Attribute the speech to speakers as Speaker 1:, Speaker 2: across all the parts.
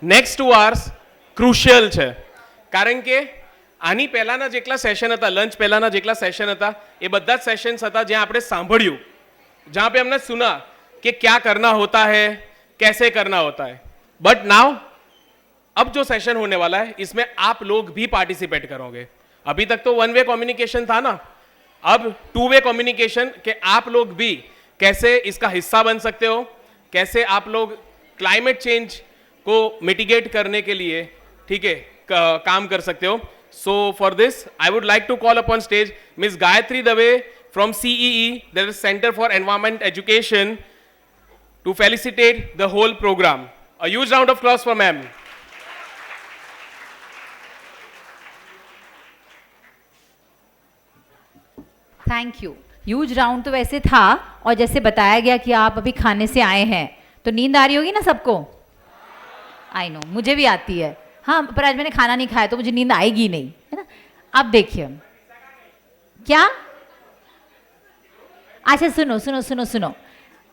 Speaker 1: Next 2 hours crucial છે, કારણ કે આની પહેલાના જેટલા સેશન હતા, લંચ પહેલાના જેટલા સેશન હતા, એ બધા જ સેશન્સ હતા જ્યાં આપણે સાંભળ્યું, जहाँ पे हमने सुना कि क्या करना होता है, कैसे करना होता है. बट नाउ अब जो सेशन होने वाला है इसमें आप लोग भी पार्टिसिपेट करोगे. अभी तक तो 1 वे कम्युनिकेशन था ना, अब 2 वे कम्युनिकेशन कि आप लोग भी कैसे इसका हिस्सा बन सकते हो, कैसे आप लोग क्लाइमेट चेंज को मिटिगेट करने के लिए, ठीक है, काम कर सकते हो. So for this I would like to call upon stage miss Gayatri Dave from CEE, that is Center for Environment Education, to felicitate the whole program. A huge round of applause for ma'am.
Speaker 2: Thank you. Huge round तो वैसे था, और जैसे बताया गया कि आप अभी खाने से आए हैं तो नींद आ रही होगी ना सबको. आई नो, मुझे भी आती है. हाँ, पर आज मैंने खाना नहीं खाया तो मुझे नींद आएगी नहीं, है ना. अब देखिए क्या, अच्छा सुनो सुनो सुनो सुनो,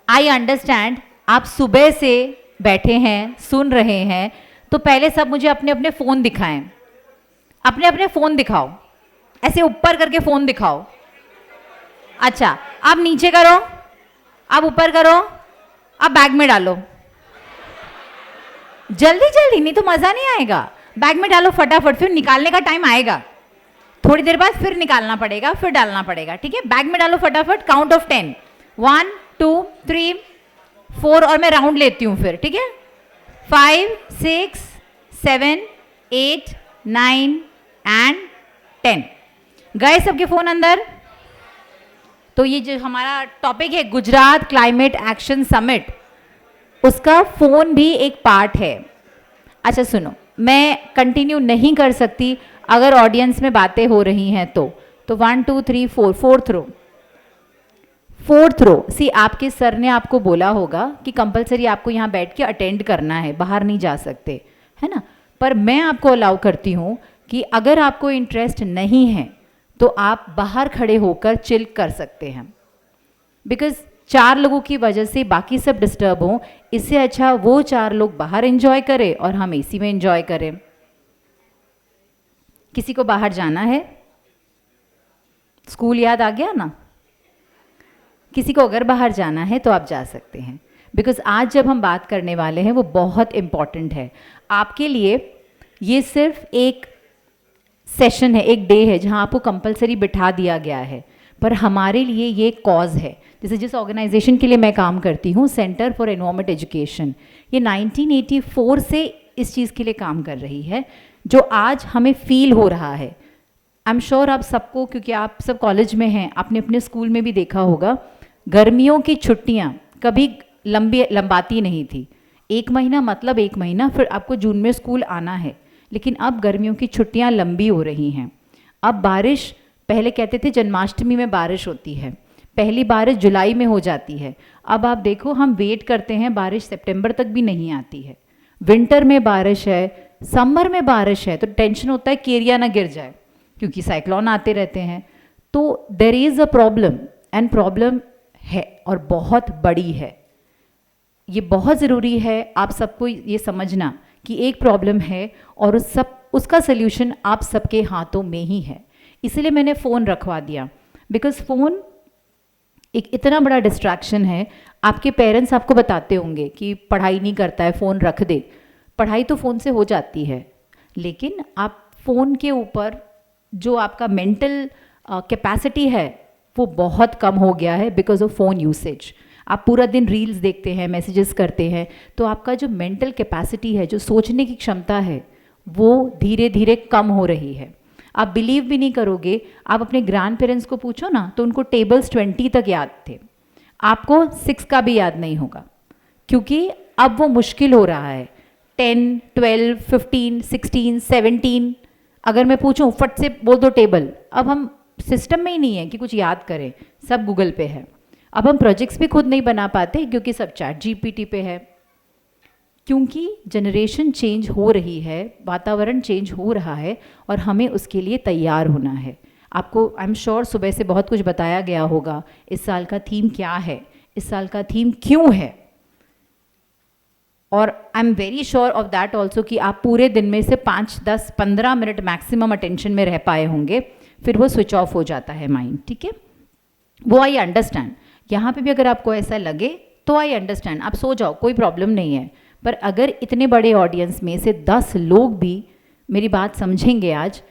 Speaker 2: आई अंडरस्टैंड आप सुबह से बैठे हैं, सुन रहे हैं, तो पहले सब मुझे अपने अपने फ़ोन दिखाएं. अपने अपने फ़ोन दिखाओ, ऐसे ऊपर करके फ़ोन दिखाओ. अच्छा, आप नीचे करो, आप ऊपर करो, आप बैग में डालो. जल्दी जल्दी, नहीं तो मज़ा नहीं आएगा. बैग में डालो फटाफट, फिर निकालने का टाइम आएगा, थोड़ी देर बाद फिर निकालना पड़ेगा, फिर डालना पड़ेगा. ठीक है, बैग में डालो फटाफट. काउंट ऑफ 10, 1 2 3 4, और मैं राउंड लेती हूँ फिर. ठीक है, 5 6 7 8 9 एंड 10. गए सबके फ़ोन अंदर. तो ये जो हमारा टॉपिक है गुजरात क्लाइमेट एक्शन समिट, उसका फ़ोन भी एक पार्ट है. अच्छा सुनो, मैं कंटिन्यू नहीं कर सकती अगर ऑडियंस में बातें हो रही हैं तो 1 2 3 4, फोर्थ रो. सी, आपके सर ने आपको बोला होगा कि कंपलसरी आपको यहाँ बैठ के अटेंड करना है, बाहर नहीं जा सकते, है ना. पर मैं आपको अलाउ करती हूँ कि अगर आपको इंटरेस्ट नहीं है तो आप बाहर खड़े होकर चिल कर सकते हैं. बिकॉज 4 लोगों की वजह से बाकी सब डिस्टर्ब हों, इससे अच्छा वो 4 लोग बाहर एंजॉय करें और हम एसी में एंजॉय करें. किसी को बाहर जाना है? स्कूल याद आ गया ना. किसी को अगर बाहर जाना है तो आप जा सकते हैं, बिकॉज आज जब हम बात करने वाले हैं वो बहुत इम्पॉर्टेंट है आपके लिए. ये सिर्फ एक सेशन है, एक डे है जहां आपको कंपलसरी बिठा दिया गया है, पर हमारे लिए ये कॉज है. जैसे जिस ऑर्गेनाइजेशन के लिए मैं काम करती हूँ, सेंटर फॉर एनवायरमेंट एजुकेशन, ये 1984 से इस चीज़ के लिए काम कर रही है, जो आज हमें फील हो रहा है. आई एम श्योर आप सबको, क्योंकि आप सब कॉलेज में हैं, आपने अपने स्कूल में भी देखा होगा, गर्मियों की छुट्टियां कभी लंबाती नहीं थी. 1 महीना मतलब 1 महीना, फिर आपको जून में स्कूल आना है. लेकिन अब गर्मियों की छुट्टियां लंबी हो रही हैं. अब बारिश, पहले कहते थे जन्माष्टमी में बारिश होती है, पहली बारिश जुलाई में हो जाती है. अब आप देखो, हम वेट करते हैं, बारिश सितंबर तक भी नहीं आती है. विंटर में बारिश है, समर में बारिश है, तो टेंशन होता है कि एरिया ना गिर जाए, क्योंकि साइक्लोन आते रहते हैं. तो there is a problem, and problem है और बहुत बड़ी है. ये बहुत ज़रूरी है आप सबको ये समझना कि एक प्रॉब्लम है और उसका सल्यूशन आप सबके हाथों में ही है. इसलिए मैंने फ़ोन रखवा दिया, बिकॉज़ फ़ोन एक इतना बड़ा डिस्ट्रैक्शन है. आपके पेरेंट्स आपको बताते होंगे कि पढ़ाई नहीं करता है, फ़ोन रख दे. पढ़ाई तो फ़ोन से हो जाती है, लेकिन आप फ़ोन के ऊपर जो आपका मेंटल कैपेसिटी है वो बहुत कम हो गया है बिकॉज ऑफ फ़ोन यूसेज. आप पूरा दिन रील्स देखते हैं, मैसेजेस करते हैं, तो आपका जो मेंटल कैपेसिटी है, जो सोचने की क्षमता है, वो धीरे धीरे कम हो रही है. आप बिलीव भी नहीं करोगे, आप अपने ग्रैंड पेरेंट्स को पूछो ना तो उनको टेबल्स 20 तक याद थे, आपको 6 का भी याद नहीं होगा, क्योंकि अब वो मुश्किल हो रहा है. 10, 12, 15, 16, 17 अगर मैं पूछूं फट से बोल दो टेबल, अब हम सिस्टम में ही नहीं है कि कुछ याद करें, सब गूगल पे है. अब हम प्रोजेक्ट्स भी खुद नहीं बना पाते क्योंकि सब चैट जीपीटी पे है. क्योंकि जनरेशन चेंज हो रही है, वातावरण चेंज हो रहा है और हमें उसके लिए तैयार होना है. आपको आई एम श्योर सुबह से बहुत कुछ बताया गया होगा. इस साल का थीम क्या है, इस साल का थीम क्यों है, और I am very sure of that also कि आप पूरे दिन में से 5, 10, 15 मिनट मैक्सिमम अटेंशन में रह पाए होंगे, फिर वो स्विच ऑफ हो जाता है माइंड, ठीक है। वो आई अंडरस्टैंड, यहाँ पे भी अगर आपको ऐसा लगे तो आई अंडरस्टैंड, आप सो जाओ, कोई प्रॉब्लम नहीं है। पर अगर इतने बड़े ऑडियंस में से 10 लोग भी मेरी बात समझेंगे आज,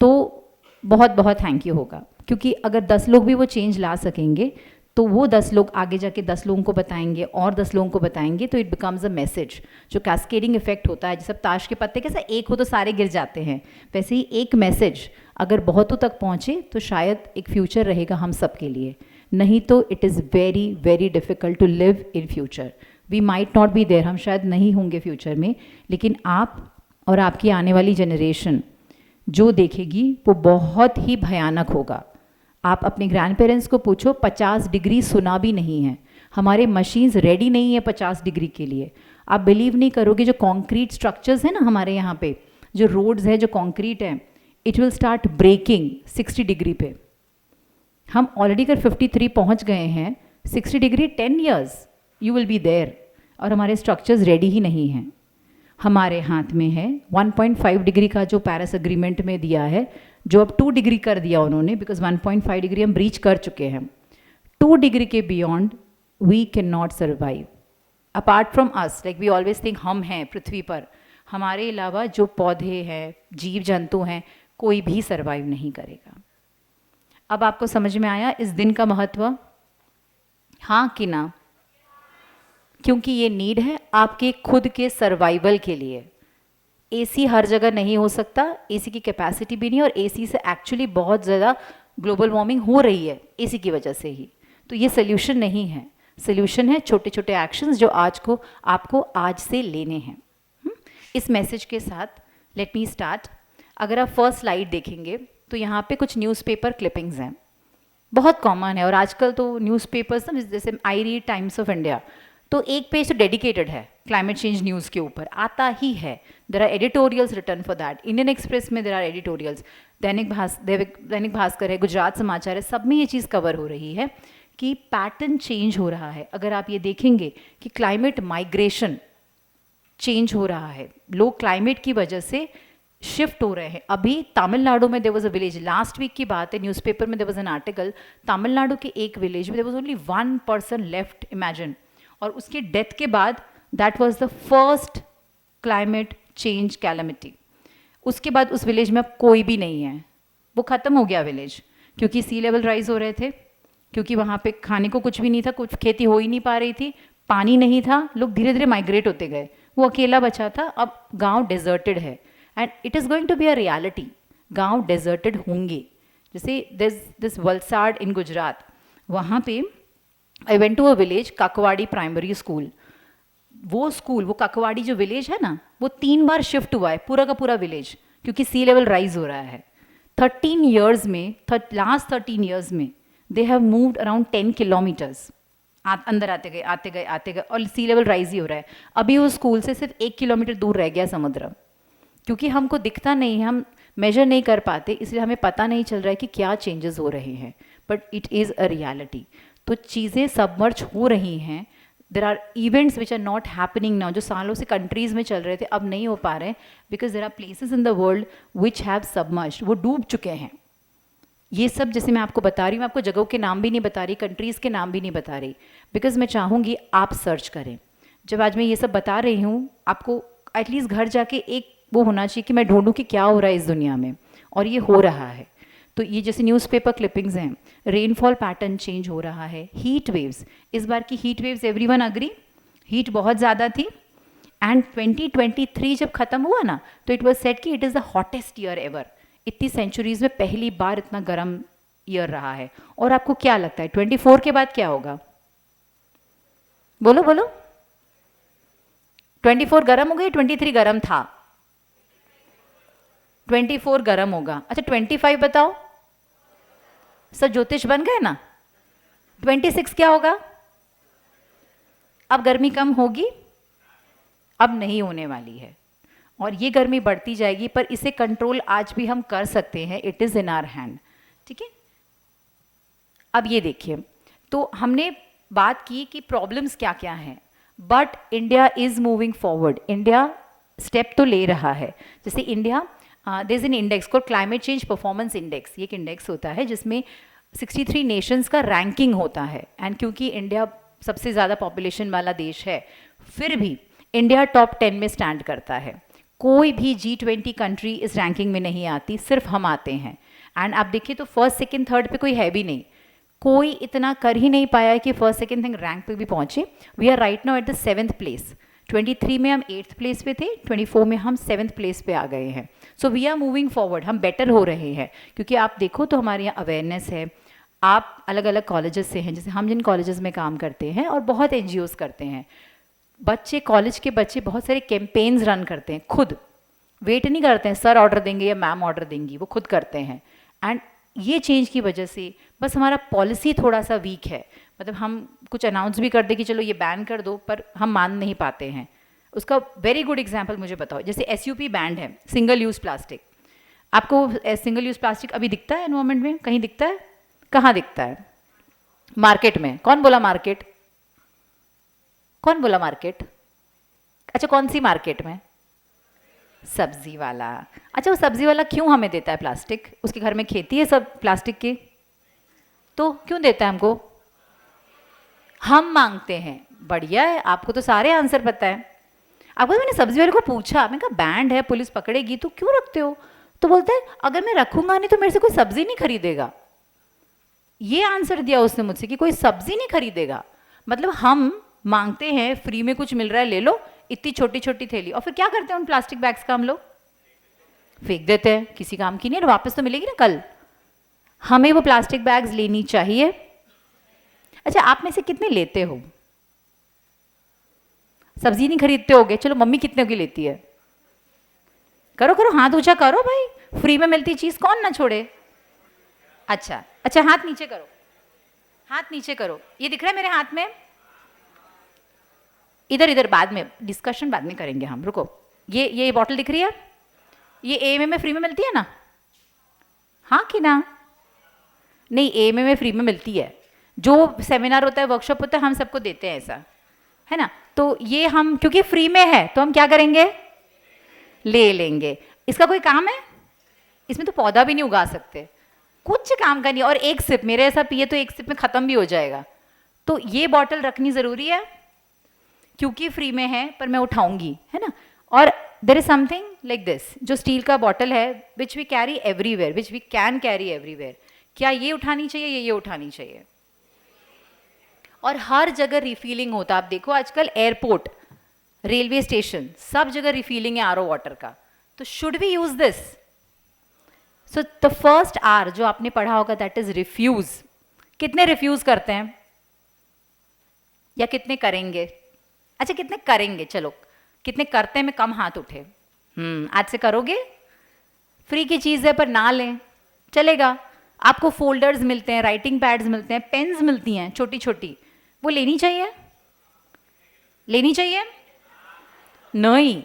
Speaker 2: तो बहुत बहुत थैंक यू होगा, क्योंकि अगर 10 लोग भी वो चेंज ला सकेंगे तो वो 10 लोग आगे जाके 10 लोगों को बताएंगे और 10 लोगों को बताएंगे, तो इट बिकम्स अ मैसेज, जो कैस्केडिंग इफेक्ट होता है। जैसे ताश के पत्ते कैसा एक हो तो सारे गिर जाते हैं, वैसे ही एक मैसेज अगर बहुतों तक पहुँचे तो शायद एक फ्यूचर रहेगा हम सब के लिए, नहीं तो it is very very difficult to live in future. We might not be there, हम शायद नहीं होंगे फ्यूचर में, लेकिन आप और आपकी आने वाली जनरेशन जो देखेगी वो बहुत ही भयानक होगा। आप अपने ग्रैंड पेरेंट्स को पूछो, 50 डिग्री सुना भी नहीं है, हमारे मशीन्स रेडी नहीं है 50 डिग्री के लिए। आप बिलीव नहीं करोगे, जो कॉन्क्रीट स्ट्रक्चर्स हैं ना हमारे यहाँ पे, जो रोड्स है, जो कॉन्क्रीट है, it will start breaking 60 degree पे। हम ऑलरेडी अगर 53 पहुँच गए हैं, 60 degree 10 years you will be there, और हमारे स्ट्रक्चर्स रेडी ही नहीं हैं। हमारे हाथ में है 1.5 डिग्री का जो पेरिस एग्रीमेंट में दिया है, जो अब 2 डिग्री कर दिया उन्होंने, बिकॉज 1.5 डिग्री हम ब्रीच कर चुके हैं। 2 डिग्री के beyond we can not survive apart from us, like we always think हम हैं पृथ्वी पर, हमारे अलावा जो पौधे हैं, जीव जंतु हैं, कोई भी सर्वाइव नहीं करेगा। अब आपको समझ में आया इस दिन का महत्व, हाँ कि ना? क्योंकि ये नीड है आपके खुद के सर्वाइवल के लिए। एसी हर जगह नहीं हो सकता, एसी की कैपेसिटी भी नहीं, और एसी से एक्चुअली बहुत ज़्यादा ग्लोबल वार्मिंग हो रही है एसी की वजह से ही। तो ये सोल्यूशन नहीं है, सोल्यूशन है छोटे छोटे एक्शंस जो आपको आज से लेने हैं। इस मैसेज के साथ लेट मी स्टार्ट। अगर आप फर्स्ट स्लाइड देखेंगे तो यहाँ पे कुछ न्यूज़पेपर क्लिपिंग्स हैं, बहुत कॉमन है। और आजकल तो न्यूज़पेपर्स ना, जैसे I read times of India, तो एक पेज तो डेडिकेटेड है क्लाइमेट चेंज न्यूज़ के ऊपर, आता ही है। There are editorials return for that. Indian Express में there are editorials, Dainik Bhaskar है, गुजरात समाचार है, सब में ये चीज़ कवर हो रही है कि पैटर्न चेंज हो रहा है। अगर आप ये देखेंगे कि क्लाइमेट माइग्रेशन चेंज हो रहा है, लोग क्लाइमेट की वजह से शिफ्ट हो रहे हैं। अभी तमिलनाडु में there was a village, last week की बात है, न्यूज़पेपर में there was an article, Tamil Nadu के एक विलेज में there was only 1 person left, imagine. और उसकी डेथ के बाद that was the first climate change calamity. उसके बाद उस विलेज में अब कोई भी नहीं है, वो ख़त्म हो गया विलेज, क्योंकि सी लेवल राइज हो रहे थे, क्योंकि वहाँ पे खाने को कुछ भी नहीं था, कुछ खेती हो ही नहीं पा रही थी, पानी नहीं था, लोग धीरे धीरे माइग्रेट होते गए, वो अकेला बचा था। अब गांव डेजर्टेड है and it is going to be a reality, गांव डेजर्टेड होंगे। जैसे दिस वलसाड इन गुजरात, वहाँ पे I went to a village, Kakwadi primary school. वो काकवाड़ी जो विलेज है ना, वो 3 बार शिफ्ट हुआ है, पूरा का पूरा विलेज, क्योंकि सी लेवल राइज हो रहा है। 13 ईयर्स में, लास्ट 13 ईयर्स में they have moved around 10 kilometres, अंदर आते गए, और सी लेवल राइज ही हो रहा है। अभी उस स्कूल से सिर्फ 1 किलोमीटर दूर रह गया समुद्र, क्योंकि हमको दिखता नहीं है, हम मेजर नहीं कर पाते, इसलिए हमें पता नहीं चल रहा है कि क्या चेंजेस हो रहे हैं, but it is a reality. तो चीज़ें सबमर्ज हो रही हैं। There are events which are not happening now, जो सालों से कंट्रीज़ में चल रहे थे अब नहीं हो पा रहे, because there are places in the world which have submerged, वो डूब चुके हैं। ये सब जैसे मैं आपको बता रही हूँ, मैं आपको जगहों के नाम भी नहीं बता रही, कंट्रीज़ के नाम भी नहीं बता रही, बिकॉज मैं चाहूँगी आप सर्च करें। जब आज मैं ये सब बता रही हूँ, आपको एटलीस्ट घर जाके एक वो होना चाहिए कि मैं ढूंढूं कि क्या हो रहा है इस दुनिया में, और ये हो रहा है। तो ये जैसे न्यूज़पेपर क्लिपिंग्स हैं, रेनफॉल पैटर्न चेंज हो रहा है, हीट वेव्स, इस बार की heat waves everyone agree, heat बहुत ज़्यादा थी। एंड 2023 जब ख़त्म हुआ ना, तो इट वाज सेड कि it is the hottest year ever, इतनी सेंचुरीज़ में पहली बार इतना गर्म ईयर रहा है। और आपको क्या लगता है 24 के बाद क्या होगा? बोलो बोलो, 24 गर्म हो गया, 23 गर्म था? 24 गर्म होगा। अच्छा 25 बताओ, सब ज्योतिष बन गए ना? 26 क्या होगा? अब गर्मी कम होगी? अब नहीं होने वाली है, और ये गर्मी बढ़ती जाएगी, पर इसे कंट्रोल आज भी हम कर सकते हैं, it is in our hand. ठीक है, अब ये देखिए, तो हमने बात की कि प्रॉब्लम्स क्या क्या हैं, but India is moving forward, India step तो ले रहा है। जैसे India there is an index called climate change performance index, ये एक इंडेक्स होता है जिसमें 63 नेशंस का रैंकिंग होता है। एंड क्योंकि इंडिया सबसे ज़्यादा पॉपुलेशन वाला देश है, फिर भी इंडिया टॉप 10 में स्टैंड करता है। कोई भी G20 कंट्री इस रैंकिंग में नहीं आती, सिर्फ हम आते हैं। एंड आप देखिए तो फर्स्ट सेकंड थर्ड पे कोई है भी नहीं, कोई इतना कर ही नहीं पाया है कि फर्स्ट सेकंड थिंग रैंक पे भी पहुंचे। We are right now at the 7th place. 23 में हम 8th प्लेस पे थे, 24 में हम 7th प्लेस पे आ गए हैं। So we are moving forward, हम बेटर हो रहे हैं। क्योंकि आप देखो तो हमारे यहाँ अवेयरनेस है, आप अलग अलग कॉलेजेस से हैं, जैसे हम जिन कॉलेजेस में काम करते हैं और बहुत NGOs करते हैं, बच्चे कॉलेज के बच्चे बहुत सारे कैंपेन्स रन करते हैं, खुद वेट नहीं करते हैं सर ऑर्डर देंगे या मैम ऑर्डर देंगी, वो खुद करते हैं। एंड ये चेंज की वजह से बस हमारा पॉलिसी थोड़ा सा वीक है, मतलब हम कुछ अनाउंस भी कर दे कि चलो ये बैन कर दो, पर हम मान नहीं पाते हैं। उसका वेरी गुड एग्जांपल मुझे बताओ, जैसे SUP बैंड है, सिंगल यूज़ प्लास्टिक। आपको सिंगल यूज़ प्लास्टिक अभी दिखता है एनवायरमेंट में? कहीं दिखता है? कहाँ दिखता है? मार्केट में। कौन बोला मार्केट? कौन बोला मार्केट? अच्छा, कौन सी मार्केट में? सब्जी वाला। अच्छा, वो सब्जी वाला क्यों हमें देता है प्लास्टिक? उसके घर में खेती है सब प्लास्टिक की, तो क्यों देता है हमको? हम मांगते हैं। बढ़िया है, आपको तो सारे आंसर पता है। आपको, मैंने सब्जी वाले को पूछा, मैंने कहा बैंड है, पुलिस पकड़ेगी, तो क्यों रखते हो? तो बोलते हैं अगर मैं रखूंगा नहीं तो मेरे से कोई सब्जी नहीं खरीदेगा। ये आंसर दिया उसने मुझसे कि कोई सब्जी नहीं खरीदेगा। मतलब हम मांगते हैं, फ्री में कुछ मिल रहा है ले लो, इतनी छोटी छोटी थैली, और फिर क्या करते हैं उन प्लास्टिक बैग्स का? हम लोग फेंक देते हैं, किसी काम की नहीं है, वापस तो मिलेगी ना कल। हमें वो प्लास्टिक बैग्स लेनी चाहिए। अच्छा, आप में से कितने लेते हो? सब्जी नहीं खरीदते होगे, चलो मम्मी कितने की लेती है? करो करो, हाथ ऊंचा करो भाई, फ्री में मिलती चीज कौन ना छोड़े। अच्छा अच्छा, हाथ नीचे करो, हाथ नीचे करो। ये दिख रहा है मेरे हाथ में? इधर इधर, बाद में डिस्कशन बाद में करेंगे हम, रुको। ये बॉटल दिख रही है, ये AMA में फ्री में मिलती है ना? हाँ कि ना? नहीं, AMA में फ्री में मिलती है। जो सेमिनार होता है, वर्कशॉप होता है, हम सबको देते हैं, ऐसा है ना? तो ये हम क्योंकि फ्री में है तो हम क्या करेंगे? ले लेंगे। इसका कोई काम है? इसमें तो पौधा भी नहीं उगा सकते, कुछ काम का नहीं। और एक सिप मेरे ऐसा पिए तो एक सिप में खत्म भी हो जाएगा। तो ये बॉटल रखनी जरूरी है क्योंकि फ्री में है, पर मैं उठाऊंगी, है ना? और there is something like this, जो स्टील का बॉटल है, which we carry everywhere, which we can carry everywhere. क्या ये उठानी चाहिए या ये उठानी चाहिए? और हर जगह रिफिलिंग होता है। आप देखो आजकल एयरपोर्ट, रेलवे स्टेशन, सब जगह रिफिलिंग है RO वाटर का। तो should we use this? So the first R जो आपने पढ़ा होगा, दैट इज रिफ्यूज। कितने रिफ्यूज करते हैं या कितने करेंगे? अच्छा, कितने करेंगे? चलो, कितने करते हैं में कम हाथ उठे। आज से करोगे? फ्री की चीज़ है पर ना लें, चलेगा? आपको फोल्डर्स मिलते हैं, राइटिंग पैड्स मिलते हैं, पेन्स मिलती हैं छोटी छोटी, वो लेनी चाहिए? लेनी चाहिए? नहीं।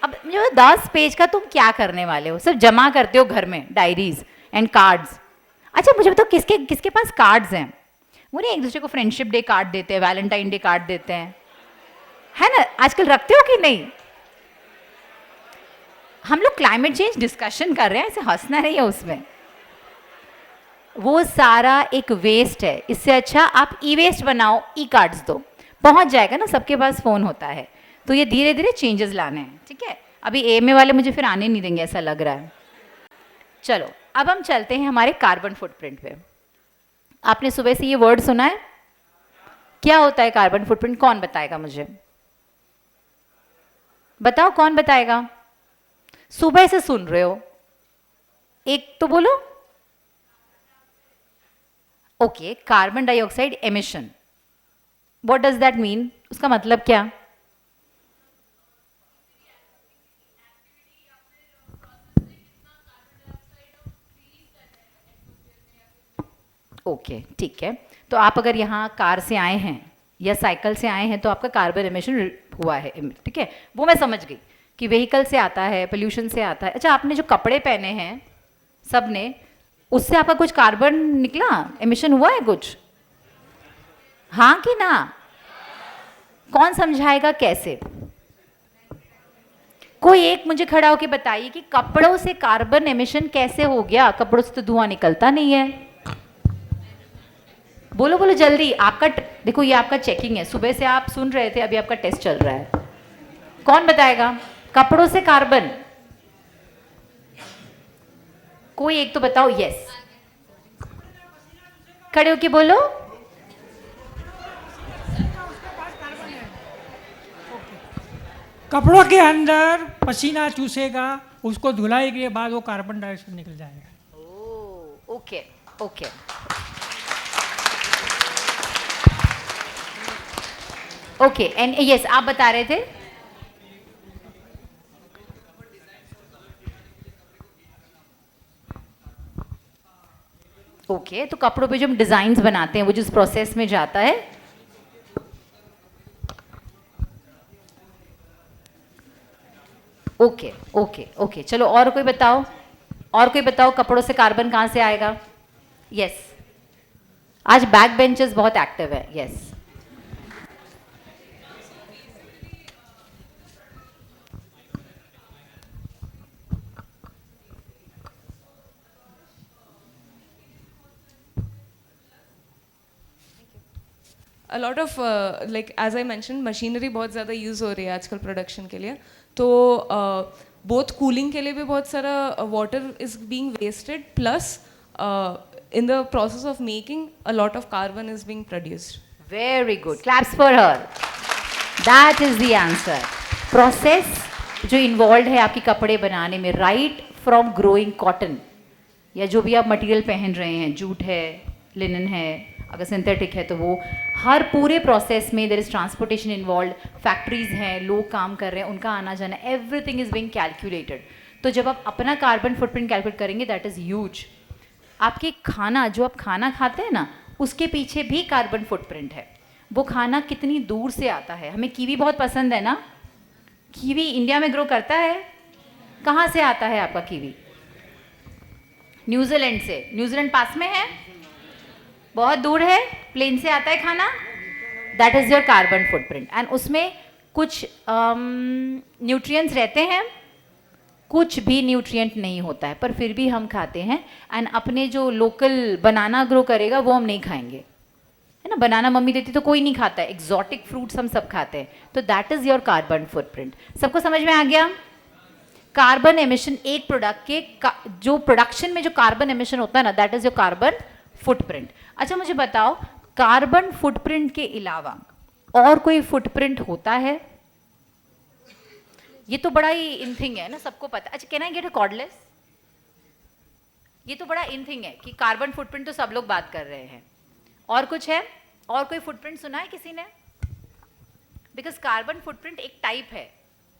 Speaker 2: अब जो 10 पेज का तुम क्या करने वाले हो? सिर्फ जमा करते हो घर में डायरीज एंड कार्ड्स। अच्छा, मुझे बताओ किसके किसके पास कार्ड्स हैं? वो नहीं एक दूसरे को फ्रेंडशिप डे कार्ड देते हैं, वैलेंटाइन डे कार्ड देते हैं, है ना? आजकल रखते हो कि नहीं? हम लोग क्लाइमेट चेंज डिस्कशन कर रहे हैं, ऐसे हंसना नहीं है उसमें। वो सारा एक वेस्ट है। इससे अच्छा आप ई-वेस्ट बनाओ, ई-कार्ड्स दो, पहुंच जाएगा ना, सबके पास फोन होता है। तो ये धीरे धीरे चेंजेस लाने हैं, ठीक है? अभी AMA वाले मुझे फिर आने नहीं देंगे, ऐसा लग रहा है। चलो, अब हम चलते हैं हमारे कार्बन फुटप्रिंट पे। आपने सुबह से ये वर्ड सुना है? क्या होता है कार्बन फुटप्रिंट? कौन बताएगा मुझे? बताओ, कौन बताएगा? सुबह से सुन रहे हो, एक तो बोलो। Okay, carbon dioxide emission, what does that mean? उसका मतलब क्या? ओके, ठीक है। तो आप अगर यहाँ कार से आए हैं या साइकिल से आए हैं तो आपका कार्बन एमिशन हुआ है, ठीक है? वो मैं समझ गई कि व्हीकल से आता है, पोल्यूशन से आता है। अच्छा, आपने जो कपड़े पहने हैं सब ने, उससे आपका कुछ कार्बन निकला, एमिशन हुआ है कुछ? हाँ कि ना? कौन समझाएगा कैसे? कोई एक मुझे खड़ा होके बताइए कि कपड़ों से कार्बन एमिशन कैसे हो गया? कपड़ों से तो धुआं निकलता नहीं है। बोलो बोलो जल्दी। आपका देखो, ये आपका चेकिंग है, सुबह से आप सुन रहे थे, अभी आपका टेस्ट चल रहा है। कौन बताएगा कपड़ों से कार्बन? कोई एक तो बताओ। यस, खड़े होके बोलो।
Speaker 3: कपड़ों के अंदर पसीना चूसेगा, उसको धुलाई के बाद वो कार्बन डाइऑक्साइड निकल जाएगा।
Speaker 2: Okay okay. Okay and yes, आप बता रहे थे। ओके तो कपड़ों पे जो हम डिजाइन्स बनाते हैं वो जिस प्रोसेस में जाता है, ओके ओके ओके। चलो और कोई बताओ, और कोई बताओ कपड़ों से कार्बन कहाँ से आएगा? यस, आज बैक बेंचर्स बहुत एक्टिव है। Yes,
Speaker 4: a lot of like as I mentioned machinery बहुत ज़्यादा यूज़ हो रही है आजकल प्रोडक्शन के लिए, तो बोथ कूलिंग के लिए भी बहुत सारा water is being wasted, plus in the process of making a lot of carbon is being produced.
Speaker 2: very good, claps for her. that is the answer. process जो इन्वॉल्व है आपकी कपड़े बनाने में, राइट फ्रॉम ग्रोइंग कॉटन या जो भी आप मटेरियल पहन रहे हैं, जूट है, लिनन है, अगर सिंथेटिक है तो वो, हर पूरे प्रोसेस में there is transportation involve, factories हैं, लोग काम कर रहे हैं, उनका आना जाना, एवरीथिंग इज बीइंग कैलकुलेटेड. तो जब आप अपना कार्बन फुटप्रिंट कैलकुलेट करेंगे दैट इज़ ह्यूज. आपके खाना, जो आप खाना खाते हैं ना, उसके पीछे भी कार्बन फुटप्रिंट है. वो खाना कितनी दूर से आता है. हमें कीवी बहुत पसंद है ना, कीवी इंडिया में ग्रो करता है. कहाँ से आता है आपका कीवी? न्यूजीलैंड से. न्यूजीलैंड पास में है, बहुत दूर है, प्लेन से आता है खाना. That is your carbon footprint. And उसमें कुछ न्यूट्रिएंट्स रहते हैं, कुछ भी न्यूट्रिएंट नहीं होता है, पर फिर भी हम खाते हैं. एंड अपने जो लोकल बनाना ग्रो करेगा वो हम नहीं खाएंगे, है ना. बनाना मम्मी देती तो कोई नहीं खाता है. एक्जॉटिक फ्रूट्स हम सब खाते हैं. तो that is your carbon footprint. सबको समझ में आ गया? कार्बन एमिशन एक प्रोडक्ट के जो प्रोडक्शन में जो कार्बन एमिशन होता है ना, that is your carbon footprint. अच्छा मुझे बताओ, कार्बन फुटप्रिंट के अलावा और कोई फुटप्रिंट होता है? ये तो बड़ा ही इन थिंग है ना, सबको पता. अच्छा, can I get a cordless? ये तो बड़ा इन थिंग है कि कार्बन फुटप्रिंट तो सब लोग बात कर रहे हैं. और कुछ है? और कोई फुटप्रिंट सुना है किसी ने? बिकॉज कार्बन फुटप्रिंट एक टाइप है,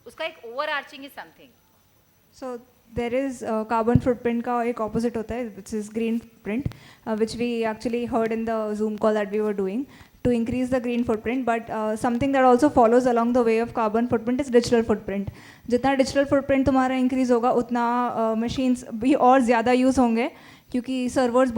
Speaker 2: उसका एक over arching is something.
Speaker 5: So there is carbon footprint का एक opposite होता है, which is green footprint, which we actually heard in the Zoom call that we were doing to increase the green footprint. But something that also follows along the way of carbon footprint is digital footprint. जितना digital footprint तुम्हारा increase होगा, उतना machines भी और ज़्यादा use होंगे, क्योंकि servers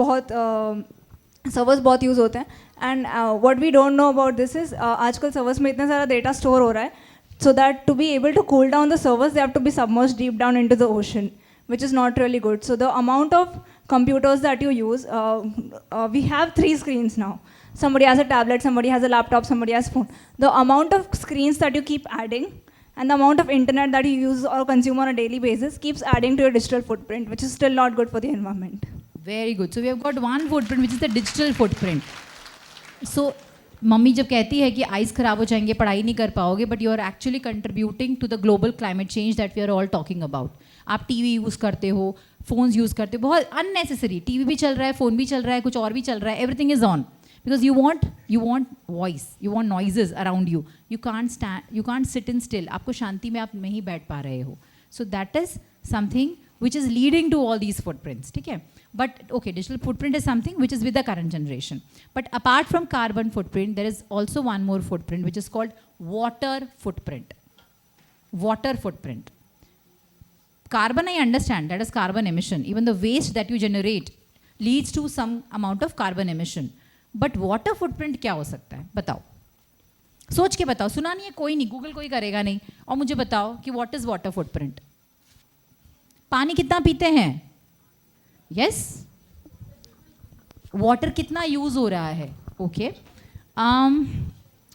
Speaker 5: बहुत यूज़ होते हैं. And what we don't know about this is आजकल servers में इतना सारा data store हो रहा है, so that to be able to cool down the servers, they have to be submerged deep down into the ocean, which is not really good. So the amount of computers that you use, we have 3 screens now. Somebody has a tablet, somebody has a laptop, somebody has phone. The amount of screens that you keep adding and the amount of internet that you use or consume on a daily basis keeps adding to your digital footprint, which is still not good for the environment.
Speaker 2: Very good. So we have got one footprint which is the digital footprint. So mummy जब कहती है कि eyes ख़राब हो जाएंगे, पढ़ाई नहीं कर पाओगे, but you are actually contributing to the global climate change that we are all talking about. आप टीवी यूज़ करते हो, फ़ोन्स यूज़ करते हो, बहुत अननेसेसरी. टीवी भी चल रहा है, फ़ोन भी चल रहा है, कुछ और भी चल रहा है, everything is on because you want voice, you want noises around you. You can't sit in still. आपको शांति में आप नहीं बैठ पा रहे हो. सो that is something which is leading to all these footprints. ठीक है? But okay, digital footprint is something which is with the current generation. But apart from carbon footprint, there is also one more footprint which is called water footprint. Water footprint. Carbon, I understand, that is carbon emission. Even the waste that you generate leads to some amount of carbon emission. But water footprint क्या हो सकता है? बताओ. सोच के बताओ, सुना नहीं है कोई नहीं, गूगल कोई करेगा नहीं, और मुझे बताओ कि व्हाट इज वाटर फुटप्रिंट। पानी कितना पीते हैं? यस। वाटर कितना यूज हो रहा है? ओके।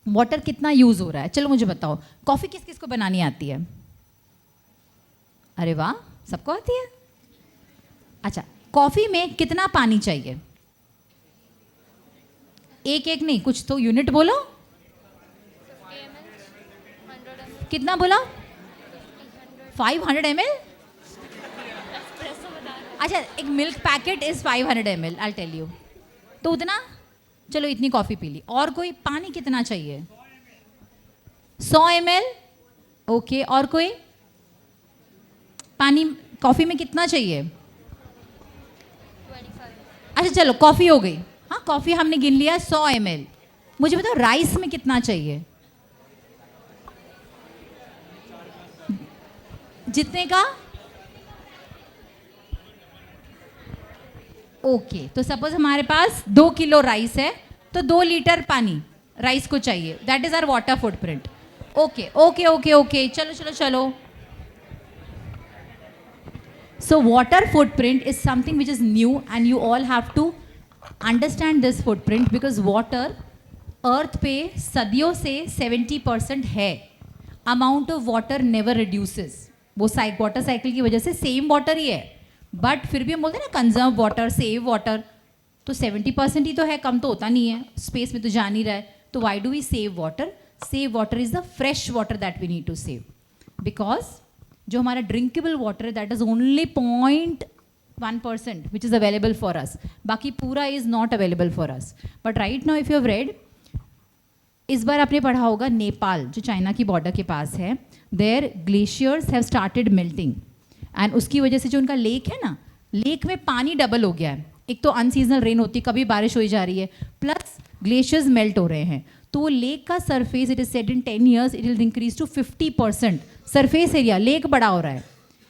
Speaker 2: वाटर कितना यूज हो रहा है? चलो मुझे बताओ, कॉफी किस किस को बनानी आती है? अरे वाह, सबको आती है। अच्छा, कॉफी में कितना पानी चाहिए? एक एक नहीं, कुछ तो यूनिट बोलो। कितना बोला? 500 ml? अच्छा, एक milk packet is 500 ml, I tell you. तो उतना, चलो इतनी कॉफी पी ली। और कोई? पानी कितना चाहिए? 100 ml? ओके, और कोई? पानी कॉफी में कितना चाहिए? अच्छा चलो, कॉफी हो गई। हाँ, कॉफी हमने गिन लिया 100 ml। मुझे बताओ राइस में कितना चाहिए? जितने का? ओके, तो सपोज हमारे पास 2 किलो राइस है, तो 2 लीटर पानी राइस को चाहिए। That is our water footprint. Okay okay okay okay, चलो चलो चलो। So water footprint is something which is new, and you all have to understand this footprint because water earth पे सदियों से 70% है। Amount of water never reduces। वो water cycle की वजह से सेम वाटर ही है, बट फिर भी हम बोलते हैं ना कंजर्व वाटर, सेव वाटर। तो 70% ही तो है, कम तो होता नहीं है, स्पेस में तो जा नहीं रहा है। तो why do we save water? Save water is the fresh water that we need to save, because जो हमारा ड्रिंकेबल वाटर है that is only 0.1% which is available for us, बाकी पूरा is not available for us. But right now if you have read, इस बार आपने पढ़ा होगा नेपाल जो चाइना की बॉर्डर के पास है, there glaciers have started melting, and उसकी वजह से जो उनका लेक है ना, लेक में पानी डबल हो गया है। एक तो अनसीजनल रेन होती है, कभी बारिश हो जा रही है, प्लस ग्लेशियर्स मेल्ट हो रहे हैं। तो वो लेक का surface, it is said in 10 years it will increase to 50%। Surface area lake बड़ा हो रहा है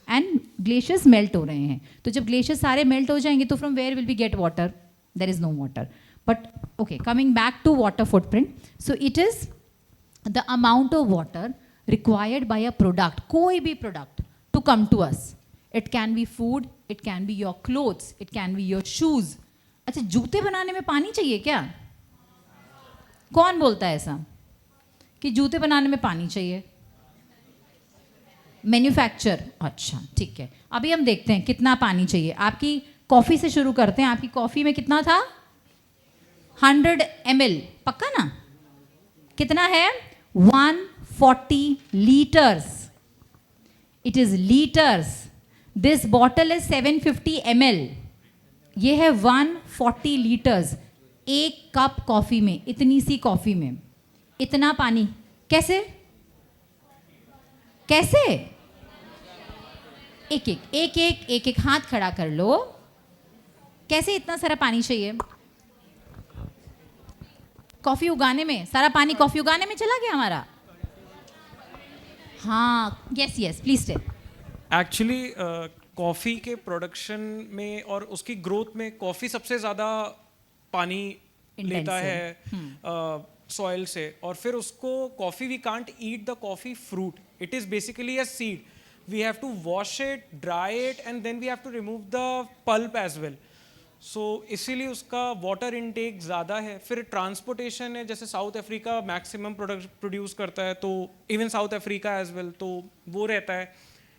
Speaker 2: एंड ग्लेशियर्स मेल्ट हो रहे हैं। तो जब ग्लेशियर्स सारे मेल्ट हो जाएंगे तो from where will be get water? There is no water. But okay, coming back to water footprint, so it is the amount of water required by a product, कोई भी product, to come to us. It can be food, it can be your clothes, it can be your shoes. अच्छा, जूते बनाने में पानी चाहिए क्या? कौन बोलता है ऐसा कि जूते बनाने में पानी चाहिए? मैन्युफैक्चर। अच्छा ठीक है, अभी हम देखते हैं कितना पानी चाहिए। आपकी कॉफ़ी से शुरू करते हैं। आपकी कॉफ़ी में कितना था? 100 ml, पक्का ना? कितना है? 140 litres. It is litres. This bottle is 750 ml। ये है 140 लीटर्स। एक कप कॉफ़ी में, इतनी सी कॉफ़ी में इतना पानी कैसे? कैसे? एक एक एक एक एक एक हाथ खड़ा कर लो। कैसे इतना सारा पानी चाहिए? कॉफ़ी उगाने में सारा पानी कॉफ़ी उगाने में चला गया हमारा। हाँ, yes yes, please tell.
Speaker 6: Actually coffee के प्रोडक्शन में और उसकी ग्रोथ में कॉफ़ी सबसे ज़्यादा पानी लेता है सॉइल से, और फिर उसको coffee, we can't eat the coffee fruit, it is basically a seed. We have to wash it, dry it, and then we have to remove the pulp as well. So इसीलिए उसका water intake ज़्यादा है। फिर transportation है, जैसे South Africa maximum product produce करता है, तो even South Africa as well, तो वो रहता है।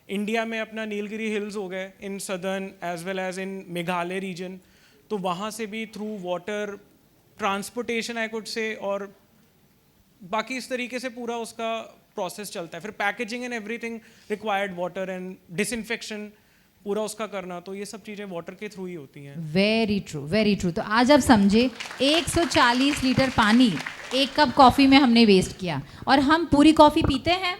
Speaker 6: इंडिया में अपना नीलगिरी हिल्स हो गए in southern as well as in Meghalaya region, तो वहाँ से भी through water transportation I could say, और बाकी इस तरीके से पूरा उसका प्रोसेस चलता है। फिर packaging and everything required water, and disinfection पूरा उसका करना, तो ये सब चीज़ें वाटर के थ्रू ही होती हैं।
Speaker 2: Very true, very true. तो आज आप समझे 140 लीटर पानी एक कप कॉफ़ी में हमने वेस्ट किया, और हम पूरी कॉफ़ी पीते हैं?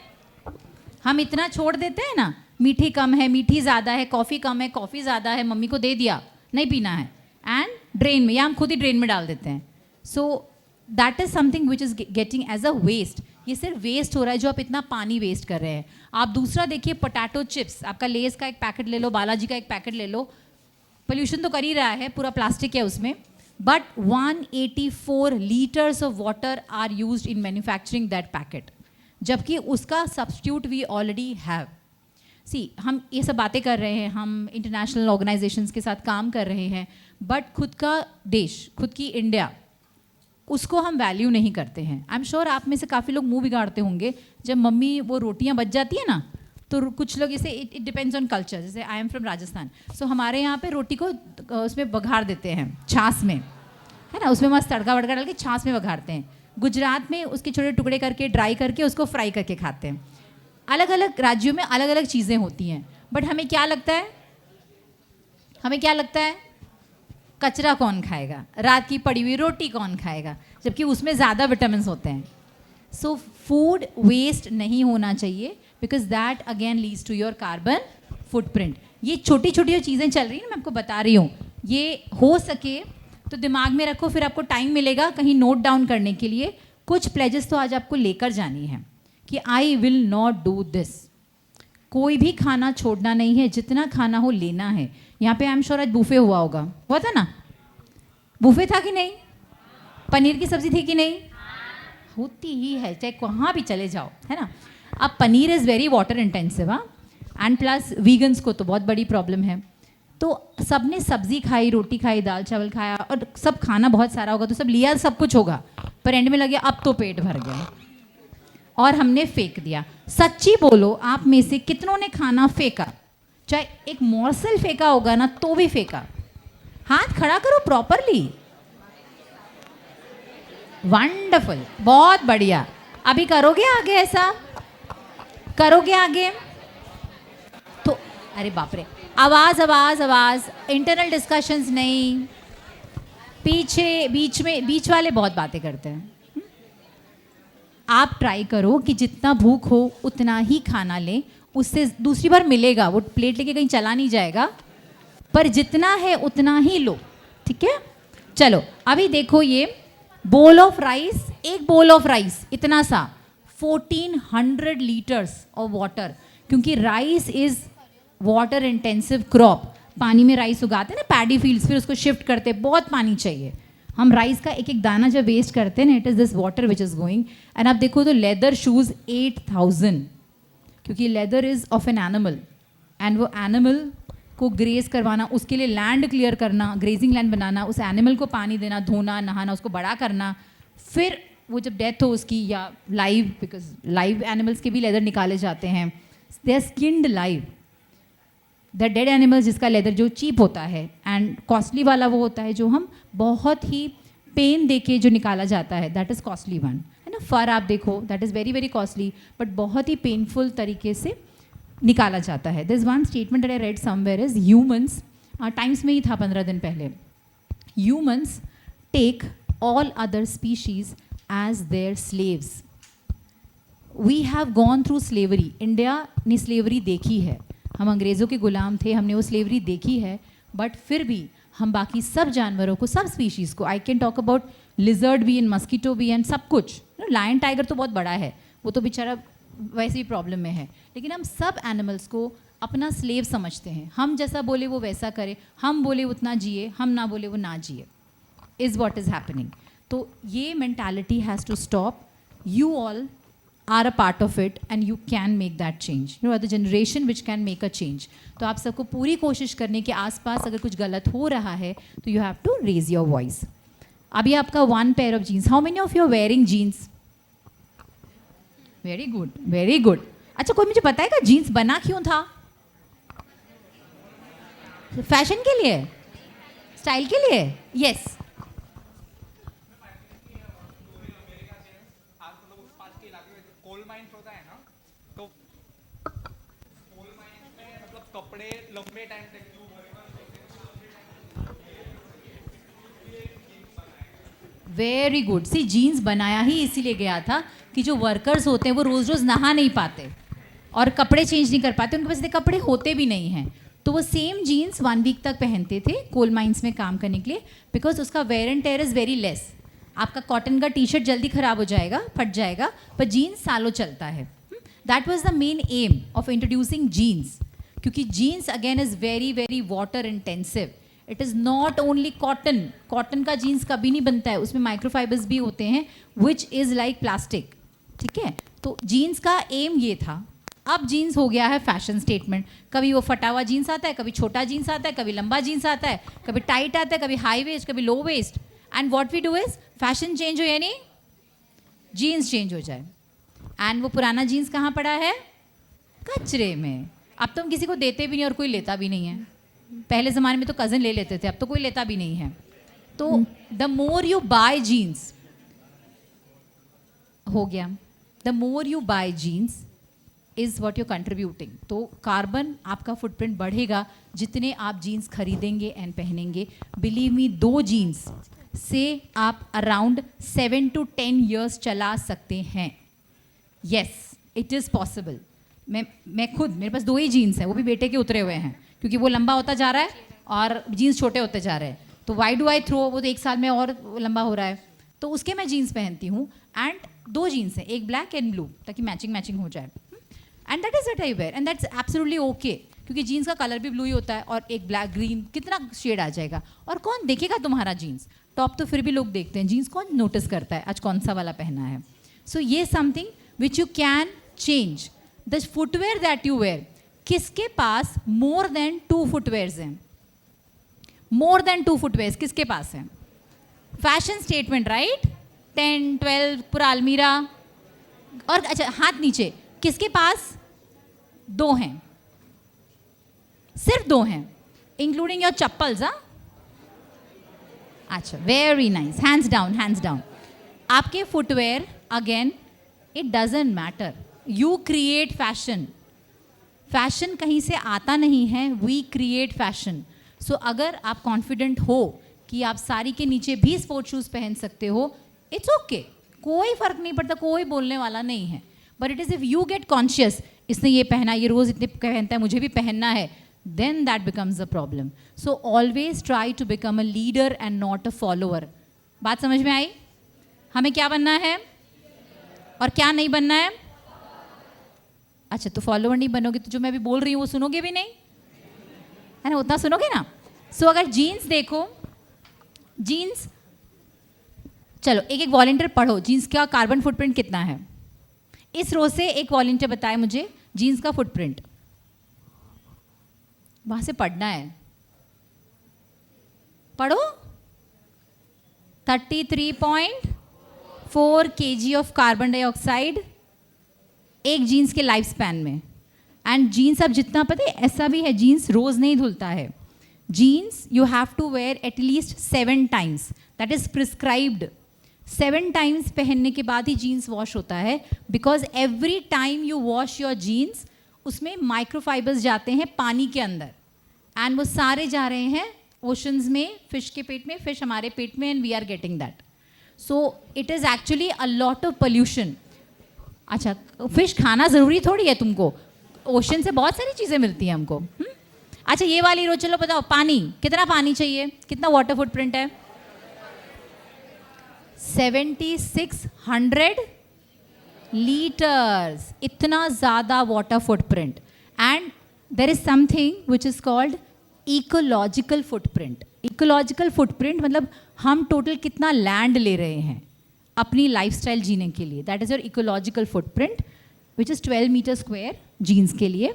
Speaker 2: हम इतना छोड़ देते हैं ना, मीठी कम है, मीठी ज़्यादा है, कॉफ़ी कम है, कॉफ़ी ज़्यादा है, मम्मी को दे दिया, नहीं पीना है, एंड ड्रेन में, या हम खुद ही ड्रेन में डाल देते हैं। So that is something which is getting as a waste. ये सिर्फ वेस्ट हो रहा है जो आप इतना पानी वेस्ट कर रहे हैं। आप दूसरा देखिए, पोटैटो चिप्स, आपका लेस का एक पैकेट ले लो, बालाजी का एक पैकेट ले लो, पोल्यूशन तो कर ही रहा है, पूरा प्लास्टिक है उसमें। but 184 liters of water are used in manufacturing that packet, जबकि उसका substitute we already have. सी हम ये सब बातें कर रहे हैं, हम इंटरनेशनल ऑर्गेनाइजेशंस के साथ काम कर रहे हैं, बट खुद का देश, खुद की इंडिया, उसको हम वैल्यू नहीं करते हैं. आई एम श्योर आप में से काफ़ी लोग मुंह बिगाड़ते होंगे जब मम्मी वो रोटियां बच जाती है ना, तो कुछ लोग जैसे इट डिपेंड्स ऑन कल्चर. जैसे आई एम फ्रॉम राजस्थान, सो हमारे यहाँ पे रोटी को उसमें बघार देते हैं छाछ में, है ना, उसमें मस्त तड़का वड़का डाल के छाछ में बघारते हैं. गुजरात में उसके छोटे टुकड़े करके ड्राई करके उसको फ्राई करके खाते हैं. अलग अलग राज्यों में अलग अलग चीज़ें होती हैं, बट हमें क्या लगता है, हमें क्या लगता है, कचरा कौन खाएगा, रात की पड़ी हुई रोटी कौन खाएगा, जबकि उसमें ज़्यादा विटामिन्स होते हैं. सो फूड वेस्ट नहीं होना चाहिए, because that again leads to your carbon footprint. ये छोटी छोटी जो चीज़ें चल रही हैं ना, मैं आपको बता रही हूँ, ये हो सके तो दिमाग में रखो, फिर आपको टाइम मिलेगा कहीं नोट डाउन करने के लिए. कुछ प्लेजेस तो आज आपको लेकर जानी है कि I will not do this. कोई भी खाना छोड़ना नहीं है, जितना खाना हो लेना है. यहाँ पे आई एम श्योर आज बूफे हुआ होगा, हुआ था ना, बूफे था कि नहीं, पनीर की सब्जी थी कि नहीं, होती ही है चाहे कहाँ भी चले जाओ, है ना. अब paneer is very water intensive, हाँ, एंड प्लस वीगन्स को तो बहुत बड़ी प्रॉब्लम है. तो सब ने सब्जी खाई, रोटी खाई, दाल चावल खाया, और सब खाना बहुत सारा होगा तो सब लिया, सब कुछ होगा, पर एंड में लगे अब तो पेट भर गया और हमने फेंक दिया. सच्ची बोलो, आप में से कितनों ने खाना फेंका, चाहे एक मॉर्सल फेंका होगा ना तो भी फेंका. हाथ खड़ा करो प्रॉपरली. वंडरफुल, बहुत बढ़िया. अभी करोगे आगे, ऐसा करोगे आगे तो, अरे बाप रे, आवाज आवाज आवाज, इंटरनल डिस्कशंस नहीं, पीछे बीच में, बीच वाले बहुत बातें करते हैं. आप ट्राई करो कि जितना भूख हो उतना ही खाना लें, उससे दूसरी बार मिलेगा, वो प्लेट लेके कहीं चला नहीं जाएगा, पर जितना है उतना ही लो, ठीक है. चलो अभी देखो, ये बोल ऑफ राइस, एक बोल ऑफ राइस इतना सा 1400 लीटर्स ऑफ वाटर, क्योंकि rice is water intensive crop. पानी में राइस उगाते हैं ना, पैडी फील्ड्स, फिर उसको शिफ्ट करते हैं, बहुत पानी चाहिए. हम राइस का एक एक दाना जब वेस्ट करते हैं ना, it is this water which is going. And आप देखो तो लेदर शूज़ 8000, क्योंकि leather is of an animal, and वो एनिमल को ग्रेज करवाना, उसके लिए लैंड क्लियर करना, ग्रेजिंग लैंड बनाना, उस एनिमल को पानी देना, धोना, नहाना, उसको बड़ा करना, फिर वो जब डेथ हो उसकी, या लाइव, बिकॉज लाइव एनिमल्स के भी लेदर निकाले जाते हैं, they are skinned live. The dead animals जिसका लेदर जो चीप होता है, एंड कॉस्टली वाला वो होता है जो हम बहुत ही पेन दे के जो निकाला जाता है, दैट इज़ कॉस्टली वन, है ना. फर आप देखो, that is very very costly, but बहुत ही पेनफुल तरीके से निकाला जाता है. This one statement that I read somewhere is, humans, times में ही था 15 दिन पहले, humans take all other species as their slaves. We have gone through slavery. India ने स्लेवरी देखी है, हम अंग्रेज़ों के गुलाम थे, हमने वो स्लेवरी देखी है, बट फिर भी हम बाकी सब जानवरों को, सब स्पीशीज़ को, I can talk about lizard भी एंड मस्कीटो भी एंड सब कुछ. लायन टाइगर तो बहुत बड़ा है, वो तो बेचारा वैसे भी प्रॉब्लम में है, लेकिन हम सब एनिमल्स को अपना स्लेव समझते हैं. हम जैसा बोले वो वैसा करे, हम बोले उतना जिए, हम ना बोले वो ना जिए, इज़ वॉट इज़ हैपनिंग. तो ये mentality has to stop. You all are a part of it and you can make that change. You are the generation which can make a change. तो आप सबको पूरी कोशिश करने के आसपास अगर कुछ गलत हो रहा है तो you have to raise your voice. अभी आपका one pair of jeans. How many of you are wearing jeans? Very good, very good. अच्छा, कोई मुझे बताएगा जीन्स बना क्यों था? फैशन के लिए, स्टाइल के लिए? Yes.
Speaker 6: कपड़े लंबे टाइम तक
Speaker 2: वेरी गुड. सी जीन्स बनाया ही इसीलिए गया था कि जो वर्कर्स होते हैं वो रोज़ रोज़ नहा नहीं पाते और कपड़े चेंज नहीं कर पाते, उनके पास इतने कपड़े होते भी नहीं हैं, तो वो सेम जीन्स 1 वीक तक पहनते थे कोल माइंस में काम करने के लिए, बिकॉज उसका wear and tear is very less. आपका कॉटन का टी शर्ट जल्दी ख़राब हो जाएगा, फट जाएगा, पर जीन्स सालों चलता है. That was the main aim of introducing jeans, क्योंकि jeans again is very very water intensive it is not only cotton. Cotton का जीन्स कभी नहीं बनता है, उसमें माइक्रोफाइबर्स भी होते हैं विच इज़ लाइक प्लास्टिक. ठीक है, तो जीन्स का एम ये था. अब जीन्स हो गया है फैशन स्टेटमेंट. कभी वो फटा हुआ जीन्स आता है, कभी छोटा जीन्स आता है, कभी लंबा जीन्स आता है, कभी टाइट आता है, कभी हाई वेस्ट, कभी low waist. And what we do is fashion change हो यानी जीन्स चेंज हो जाए. एंड वो पुराना जीन्स कहाँ पड़ा है? कचरे में. अब तो हम किसी को देते भी नहीं और कोई लेता भी नहीं है. पहले ज़माने में तो कज़न ले लेते थे, अब तो कोई लेता भी नहीं है. तो the more you buy jeans, हो गया, the more you buy jeans is what you contributing. तो कार्बन आपका फुटप्रिंट बढ़ेगा जितने आप जीन्स खरीदेंगे एंड पहनेंगे. बिलीव मी, 2 जीन्स से आप अराउंड 7 to 10 years चला सकते हैं. Yes, it is possible. मैं खुद, मेरे पास 2 ही जीन्स हैं, वो भी बेटे के उतरे हुए हैं क्योंकि वो लंबा होता जा रहा है और जीन्स छोटे होते जा रहे हैं. तो वाई डू आई थ्रो, वो तो 1 साल में और लंबा हो रहा है, तो उसके मैं जीन्स पहनती हूँ. एंड 2 जीन्स हैं, एक ब्लैक एंड ब्लू, ताकि मैचिंग हो जाए. And that is what I wear and that's absolutely okay, क्योंकि जीन्स का कलर भी ब्लू ही होता है और एक ब्लैक ग्रीन कितना शेड आ जाएगा. और कौन देखेगा तुम्हारा जीन्स? टॉप तो फिर भी लोग देखते हैं, जीन्स कौन नोटिस करता है आज कौन सा वाला पहना है. सो ये something which you can change. The footwear that you wear, किसके पास मोर देन 2 फुटवेयर्स हैं? मोर देन 2 फुटवेयर्स किसके पास हैं? Fashion statement, right? 10, 12 पूरा अलमीरा. और अच्छा, हाथ नीचे, किसके पास 2 हैं? सिर्फ 2 हैं, इंक्लूडिंग योर चप्पल्स. हाँ, अच्छा, very nice. Hands down, hands down. आपके footwear, again it doesn't matter. You create fashion. Fashion कहीं से आता नहीं है, वी क्रिएट फैशन. सो अगर आप कॉन्फिडेंट हो कि आप साड़ी के नीचे भी स्पोर्ट शूज़ पहन सकते हो, इट्स ओके, कोई फ़र्क नहीं पड़ता, कोई बोलने वाला नहीं है. But it is if you get conscious, इसने ये पहना, ये रोज़ इतने पहनता है, मुझे भी पहनना है, then that becomes a problem. So always try to become a leader and not a follower. बात समझ में आई? हमें क्या बनना है और क्या नहीं बनना है? अच्छा, तो फॉलोअर नहीं बनोगे तो जो मैं अभी बोल रही हूँ वो सुनोगे भी नहीं, है ना? उतना सुनोगे ना. सो अगर जीन्स देखो, जीन्स, चलो एक एक वॉलंटियर पढ़ो, जीन्स का कार्बन फुटप्रिंट कितना है. इस रो से एक वॉलंटियर बताए मुझे जीन्स का फुटप्रिंट. वहां से पढ़ना है, पढ़ो. 33.4 kg ऑफ कार्बन डाइऑक्साइड एक जीन्स के लाइफ स्पैन में. एंड जीन्स अब जितना पता है, ऐसा भी है, जीन्स रोज नहीं धुलता है. Jeans you have to wear at least 7 times, that is prescribed. 7 times पहनने के बाद ही जीन्स वॉश होता है, because every time you wash your jeans उसमें माइक्रोफाइबर्स जाते हैं पानी के अंदर, एंड वो सारे जा रहे हैं ओशंस में, फिश के पेट में, फिश हमारे पेट में, and we are getting that. So it is actually a lot of pollution. अच्छा, फिश खाना ज़रूरी थोड़ी है तुमको, ओशन से बहुत सारी चीज़ें मिलती हैं हमको. अच्छा, ये वाली रो, चलो बताओ, पानी, कितना पानी चाहिए, कितना वाटर फुटप्रिंट है? 7600 लीटर्स, इतना ज़्यादा water footprint. And there is something which is called ecological footprint. Ecological footprint मतलब हम टोटल कितना लैंड ले रहे हैं अपनी लाइफस्टाइल जीने के लिए. That is your ecological footprint which is 12 metre square jeans के लिए.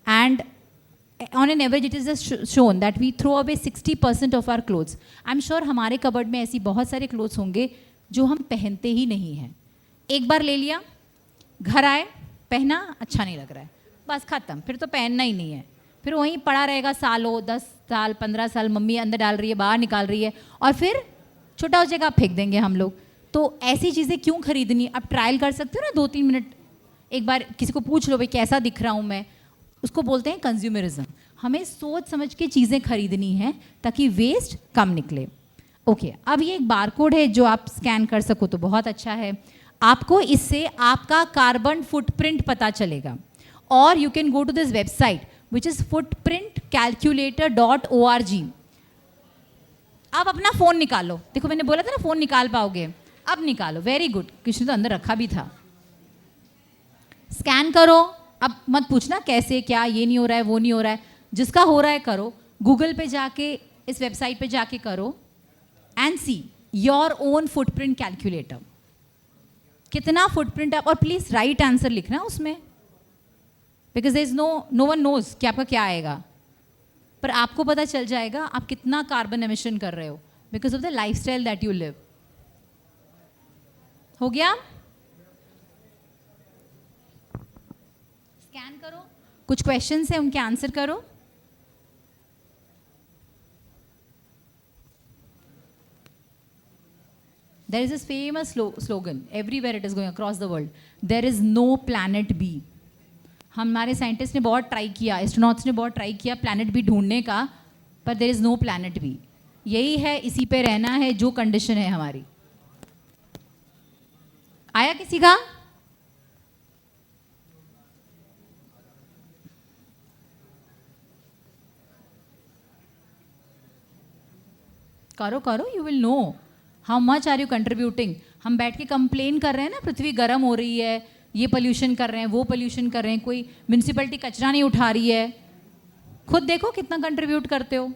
Speaker 2: And on an average it is shown that we throw away 60% of our clothes. I am sure हमारे कबर्ड में ऐसी बहुत सारे क्लोथ्स होंगे जो हम पहनते ही नहीं हैं. एक बार ले लिया, घर आए, पहना, अच्छा नहीं लग रहा है, बस ख़त्म, फिर तो पहनना ही नहीं है, फिर वहीं पड़ा रहेगा सालों, 10 साल 15 साल, मम्मी अंदर डाल रही है, बाहर निकाल रही है, और फिर छोटा हो जाएगा, फेंक देंगे हम लोग. तो ऐसी चीज़ें क्यों खरीदनी? आप ट्रायल कर सकते हो ना, 2-3 मिनट, एक बार किसी को पूछ लो भाई कैसा दिख रहा हूँ मैं. उसको बोलते हैं कंज्यूमरिज्म. हमें सोच समझ के चीज़ें खरीदनी हैं ताकि वेस्ट कम निकले. ओके, अब ये एक बारकोड है जो आप स्कैन कर सको तो बहुत अच्छा है. आपको इससे आपका कार्बन फुटप्रिंट पता चलेगा. और you can go to this website which is footprintcalculator.org. अब अपना फ़ोन निकालो. देखो मैंने बोला था ना फ़ोन निकाल पाओगे, अब निकालो. वेरी गुड, किसी ने तो अंदर रखा भी था. स्कैन करो. अब मत पूछना कैसे, क्या, ये नहीं हो रहा है, वो नहीं हो रहा है, जिसका हो रहा है करो. गूगल पे जाके इस वेबसाइट पे जाके करो and see your own footprint calculator, कितना फुटप्रिंट आप, और प्लीज राइट आंसर लिखना उसमें, because there is no one knows कि आपका क्या आएगा, पर आपको पता चल जाएगा आप कितना कार्बन एमिशन कर रहे हो because of the lifestyle that you live. हो गया? स्कैन करो, कुछ क्वेश्चंस हैं उनके आंसर करो। There is this famous slogan, everywhere it is going across the world, there is no planet B. हमारे साइंटिस्ट ने बहुत ट्राई किया, एस्ट्रोनॉट्स ने बहुत ट्राई किया प्लैनेट बी ढूंढने का, पर there is no planet B. यही है, इसी पे रहना है जो कंडीशन है हमारी। आया किसी का? करो करो, you will know how much are you contributing. हम बैठ के कंप्लेन कर रहे हैं ना, पृथ्वी गर्म हो रही है, ये पोल्यूशन कर रहे हैं, वो पोल्यूशन कर रहे हैं, कोई म्यूनिसिपैलिटी कचरा नहीं उठा रही है। खुद देखो कितना कंट्रीब्यूट करते हो।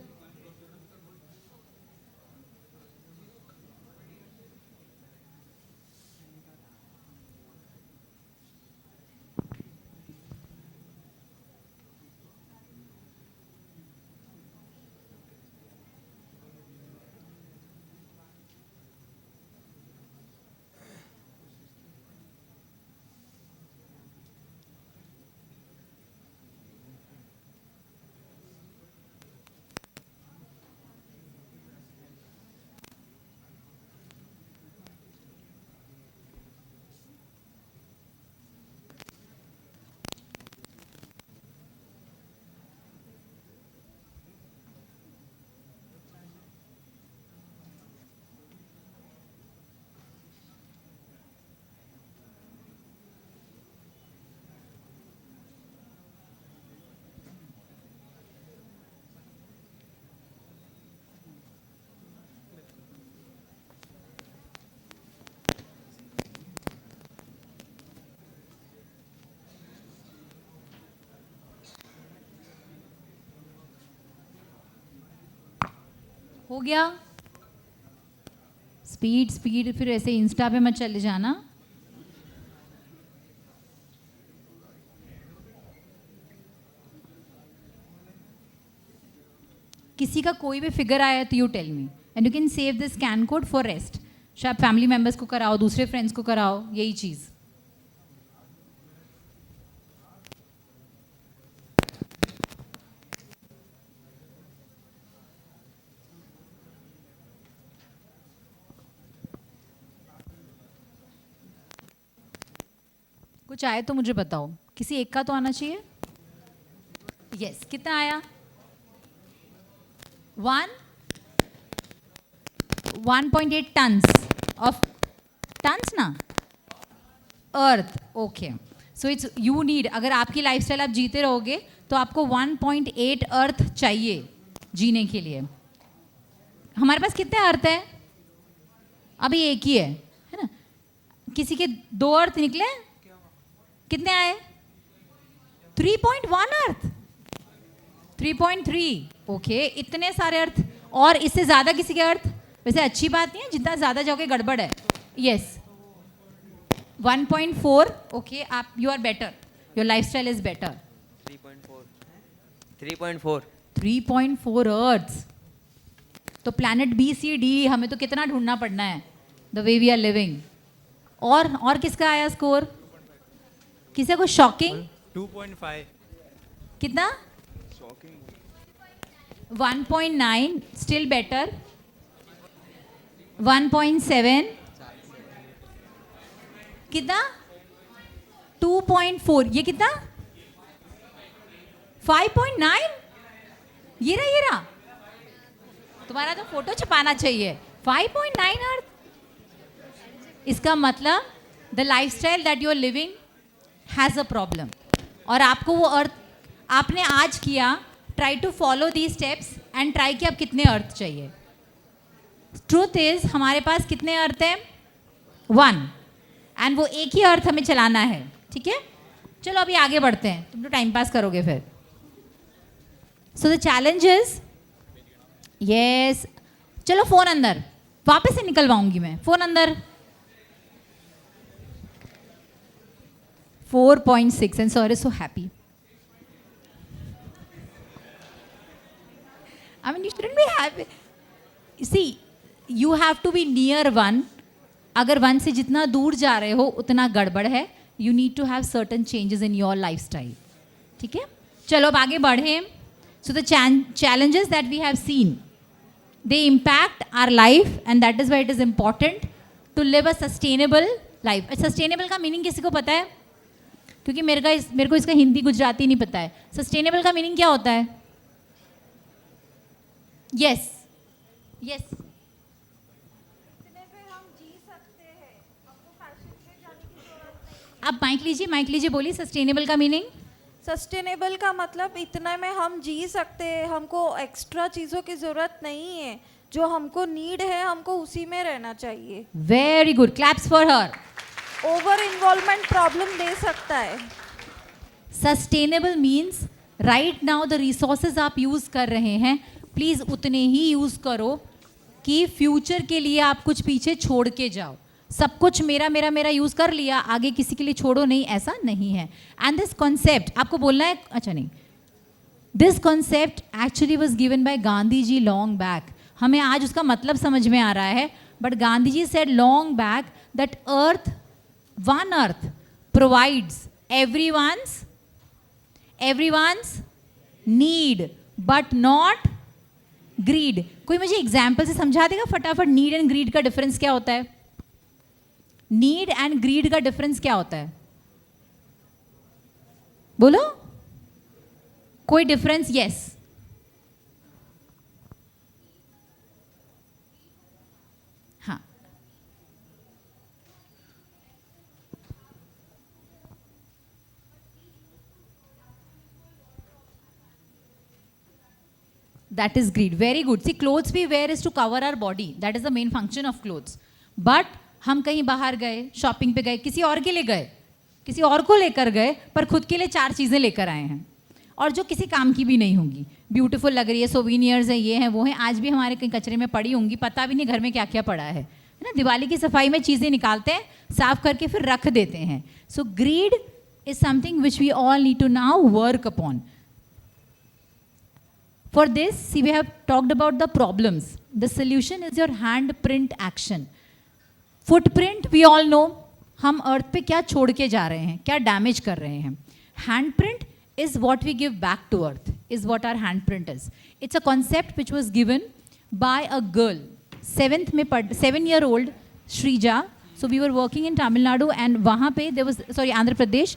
Speaker 2: हो गया? स्पीड स्पीड, फिर ऐसे इंस्टा पे मत चले जाना। किसी का कोई भी फिगर आया तो you tell me and you can save the scan code for rest. शायद फैमिली मेंबर्स को कराओ, दूसरे फ्रेंड्स को कराओ, यही चीज़। कुछ आए तो मुझे बताओ, किसी एक का तो आना चाहिए। यस, कितना आया? 1.8 टन्स ऑफ, टन्स ना, earth. Okay, so it's you need, अगर आपकी लाइफस्टाइल आप जीते रहोगे तो आपको 1.8 अर्थ चाहिए जीने के लिए। हमारे पास कितने अर्थ है? अभी एक ही है ना? किसी के 2 अर्थ निकले? कितने आए? 3.1 अर्थ, 3.3। ओके, इतने सारे अर्थ, और इससे ज्यादा किसी के अर्थ? वैसे अच्छी बात नहीं है, जितना ज्यादा जाओगे गड़बड़ है। यस, 1.4। ओके, आप, you are better, your lifestyle is better. 3.4 earth. तो प्लैनेट बी सी डी हमें तो कितना ढूंढना पड़ना है, the way we are living. और किसका आया स्कोर? किसी को शॉकिंग?
Speaker 7: 2.5।
Speaker 2: कितना? 1.9, स्टिल बेटर। 1.7, कितना? 2.4, ये कितना? 5.9। ये रहा। तुम्हारा तो फोटो छपाना चाहिए। 5.9 अर्थ। इसका मतलब the lifestyle that you are living has a problem, और आपको वो अर्थ आपने आज किया। Try to follow the steps and try कि आप कितने अर्थ चाहिए। ट्रूथ इज हमारे पास कितने अर्थ हैं? 1, एंड वो एक ही अर्थ हमें चलाना है। ठीक है, चलो अभी आगे बढ़ते हैं, तुम तो टाइम पास करोगे फिर। So the challenge is, yes, चलो फोन अंदर, वापस से निकलवाऊंगी मैं, फोन अंदर। 4.6 and sir is so happy. I mean, you shouldn't be happy. See, you have to be near one. अगर वन से जितना दूर जा रहे हो उतना गड़बड़ है. You need to have certain changes in your lifestyle. ठीक है? चलो अब आगे बढ़ें. So the challenges that we have seen, they impact our life, and that is why it is important to live a sustainable life. Sustainable का meaning किसी को पता है? क्योंकि मेरे को इसका हिंदी गुजराती नहीं पता है. Sustainable का meaning क्या होता है? Yes. Yes. आप माइक लीजिए, बोलिए सस्टेनेबल का मीनिंग.
Speaker 7: सस्टेनेबल का मतलब इतना में हम जी सकते हैं, हमको एक्स्ट्रा चीज़ों की ज़रूरत नहीं है, जो हमको नीड है हमको उसी में रहना चाहिए.
Speaker 2: Very good, claps for her.
Speaker 7: Over involvement problem दे सकता है.
Speaker 2: Sustainable means right now the resources आप यूज़ कर रहे हैं, प्लीज़ उतने ही यूज़ करो कि फ्यूचर के लिए आप कुछ पीछे छोड़ के जाओ. सब कुछ मेरा यूज़ कर लिया, आगे किसी के लिए छोड़ो नहीं, ऐसा नहीं है. एंड दिस कॉन्सेप्ट आपको बोलना है, अच्छा नहीं, this concept actually was given by Gandhi ji long back. हमें आज उसका मतलब समझ में आ रहा है, but Gandhi ji said long back that one earth provides everyone's need but not greed. कोई मुझे एग्जाम्पल से समझा देगा फटाफट, नीड एंड ग्रीड का डिफरेंस क्या होता है? नीड एंड ग्रीड का डिफरेंस क्या होता है? बोलो, कोई डिफरेंस? यस. हाँ, that is greed. Very good. See, clothes we wear is to cover our body. That is the main function of clothes. But हम कहीं बाहर गए, शॉपिंग पे गए, किसी और के लिए गए, किसी और को लेकर गए, पर खुद के लिए 4 चीज़ें लेकर आए हैं और जो किसी काम की भी नहीं होंगी. ब्यूटीफुल लग रही है, सोवीनियर्स है, ये हैं वो हैं, आज भी हमारे कहीं कचरे में पड़ी होंगी, पता भी नहीं घर में क्या क्या पड़ा है ना. दिवाली की सफाई में चीज़ें निकालते हैं, साफ करके फिर रख देते हैं. So greed is something which we all need to now work upon. For this, see, we have talked about the problems. The solution is your handprint action. Footprint, we all know, हम अर्थ पे क्या छोड़ के जा रहे हैं, क्या damage कर रहे हैं. Handprint is what we give back to earth, is what our handprint is. It's a concept which was given by a girl, 7-year-old Shrija. So we were working in Tamil Nadu, and वहाँ पे there was, Andhra Pradesh,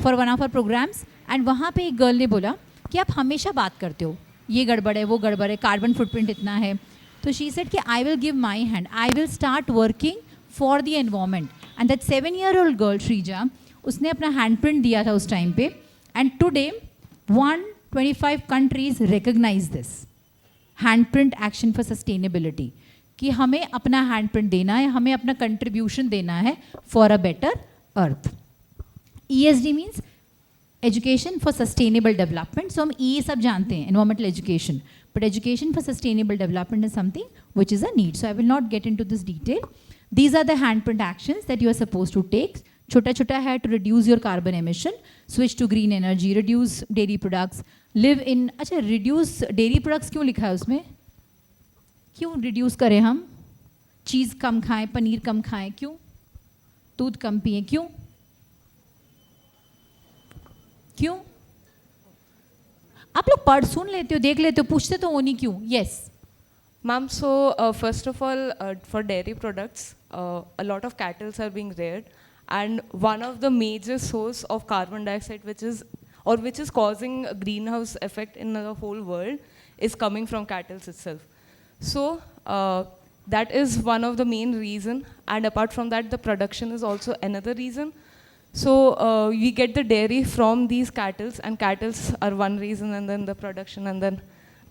Speaker 2: for one of our programs, and वहाँ पे एक girl ने बोला कि आप हमेशा बात करते हो, ये गड़बड़ है, वो गड़बड़ है, कार्बन फुटप्रिंट इतना है. तो शी सेड कि I will give my hand, I will start working for the environment. And that 7-year-old girl Shreeja, उसने अपना हैंड प्रिंट दिया था उस टाइम पे. And today 125 countries recognise this hand print action for sustainability, कि हमें अपना हैंड प्रिंट देना है, हमें अपना कंट्रीब्यूशन देना है for a better earth. ESD means education for sustainable development. So हम ये सब जानते हैं, environmental education, but education for sustainable development is something which is a need. So I will not get in to this detail. These are the hand print actions that you are suppose to take. छोटा छोटा है, to reduce your carbon emission, switch to green energy, reduce dairy products, live in. अच्छा, reduce dairy products क्यों लिखा है उसमें? क्यों reduce करें हम? चीज़ कम खाएं, पनीर कम खाएं, क्यों? दूध कम पिए, क्यों? क्यों? आप लोग पढ़ सुन लेते हो, देख लेते हो, पूछते तो हो नहीं, क्यों? Yes
Speaker 4: Ma'am, so first of all, for dairy products, a lot of cattle are being reared, and one of the major source of carbon dioxide, which is causing a greenhouse effect in the whole world, is coming from cattle itself. So that is one of the main reason, and apart from that, the production is also another reason. So we get the dairy from these cattle, and cattle are one reason, and then the production, and then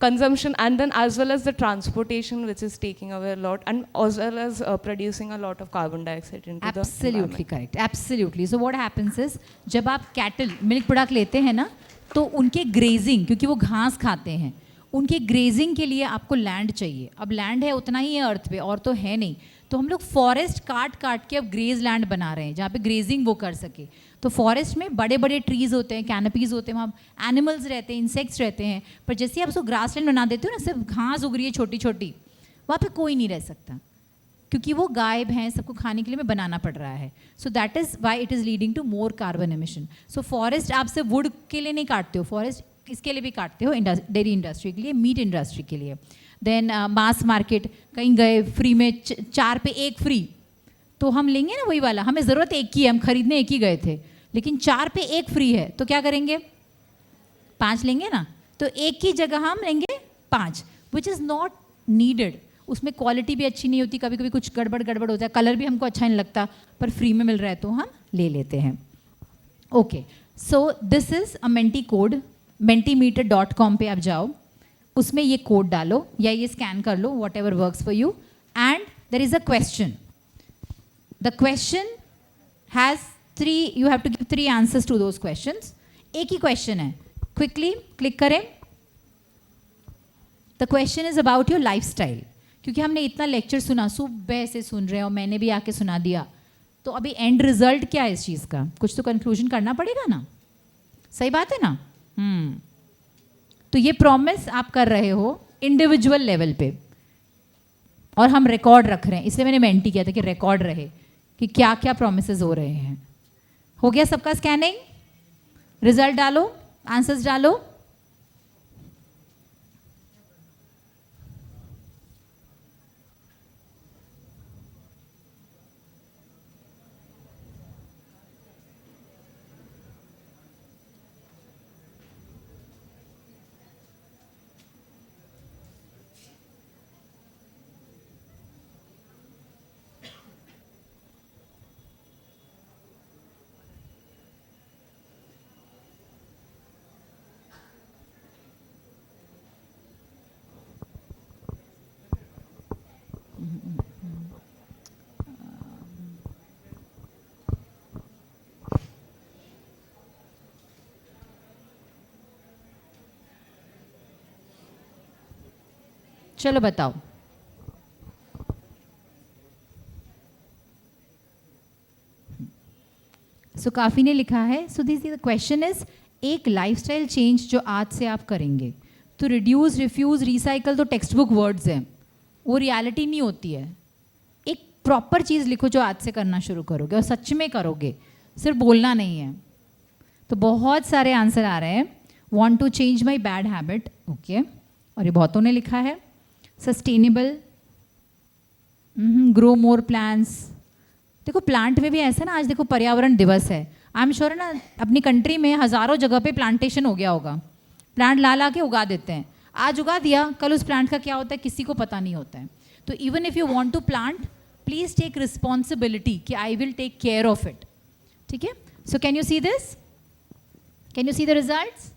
Speaker 4: consumption, and then as well as the transportation, which is taking away a lot, and as well as producing a lot of carbon dioxide into the environment.
Speaker 2: Correct, absolutely. So what happens is, जब आप cattle milk product लेते हैं ना, तो उनके grazing, क्योंकि वो घास खाते हैं, उनके ग्रेजिंग के लिए आपको लैंड चाहिए. अब लैंड है उतना ही है अर्थ पे, और तो है नहीं. तो हम लोग फॉरेस्ट काट काट के अब ग्रेज लैंड बना रहे हैं जहाँ पे ग्रेजिंग वो कर सके. तो फॉरेस्ट में बड़े बड़े ट्रीज होते हैं, कैनपीज होते हैं, वहाँ एनिमल्स रहते हैं, इंसेक्ट्स रहते हैं. पर जैसे आप उसको ग्रास लैंड बना देते हो ना, सिर्फ घास उग रही है छोटी छोटी, वहाँ पे कोई नहीं रह सकता, क्योंकि वो गाय भैंस सबको खाने के लिए में बनाना पड़ रहा है. So that is why it is leading to more carbon emission. So forest आप सिर्फ वुड के लिए नहीं काटते हो, फॉरेस्ट इसके लिए भी काटते हो, डेयरी इंडस्ट्री के लिए, मीट इंडस्ट्री के लिए. देन मास मार्केट, कहीं गए फ्री में 4 पे 1 फ्री, तो हम लेंगे ना वही वाला. हमें ज़रूरत एक ही है, हम खरीदने एक ही गए थे, लेकिन 4 पे 1 फ्री है, तो क्या करेंगे? 5 लेंगे ना. तो एक की जगह हम लेंगे 5, विच इज़ नॉट नीडेड. उसमें क्वालिटी भी अच्छी नहीं होती, कभी कभी कुछ गड़बड़ होता है, कलर भी हमको अच्छा नहीं लगता, पर फ्री में मिल रहा है तो हम ले लेते हैं. Okay, so this is a Menti code. mentimeter.com पे आप जाओ, उसमें ये कोड डालो या ये स्कैन कर लो, whatever works for you. And there is a question. The question has 3, you have to give 3 answers to those questions. एक ही क्वेश्चन है, क्विकली क्लिक करें. The question is about your lifestyle. क्योंकि हमने इतना lecture सुना, सुबह से सुन रहे हैं, और मैंने भी आके सुना दिया, तो अभी एंड रिजल्ट क्या है इस चीज़ का? कुछ तो कंक्लूजन करना पड़ेगा ना. सही बात है ना? तो ये प्रॉमिस आप कर रहे हो इंडिविजुअल लेवल पे, और हम रिकॉर्ड रख रहे हैं, इसलिए मैंने मेंटी किया था कि रिकॉर्ड रहे कि क्या क्या प्रॉमिसेस हो रहे हैं. हो गया सबका स्कैनिंग? रिजल्ट डालो, आंसर्स डालो. चलो बताओ. सो काफ़ी ने लिखा है. So this the question is, एक लाइफस्टाइल चेंज जो आज से आप करेंगे. तो रिड्यूस, रिफ्यूज, रिसाइकल तो टेक्स्ट बुक वर्ड्स हैं, वो रियलिटी नहीं होती है. एक प्रॉपर चीज़ लिखो जो आज से करना शुरू करोगे, और सच में करोगे, सिर्फ बोलना नहीं है. तो बहुत सारे आंसर आ रहे हैं. Want to change my bad habit, okay, और ये बहुतों ने लिखा है. Sustainable, grow more plants. देखो प्लांट में भी ऐसा ना, आज देखो पर्यावरण दिवस है, आई एम श्योर ना अपनी कंट्री में हज़ारों जगह पे प्लांटेशन हो गया होगा. प्लांट ला के उगा देते हैं, आज उगा दिया, कल उस प्लांट का क्या होता है किसी को पता नहीं होता है. तो even if you want to plant, please take responsibility कि I will take care of it. ठीक है. So can you see this? Can you see the results?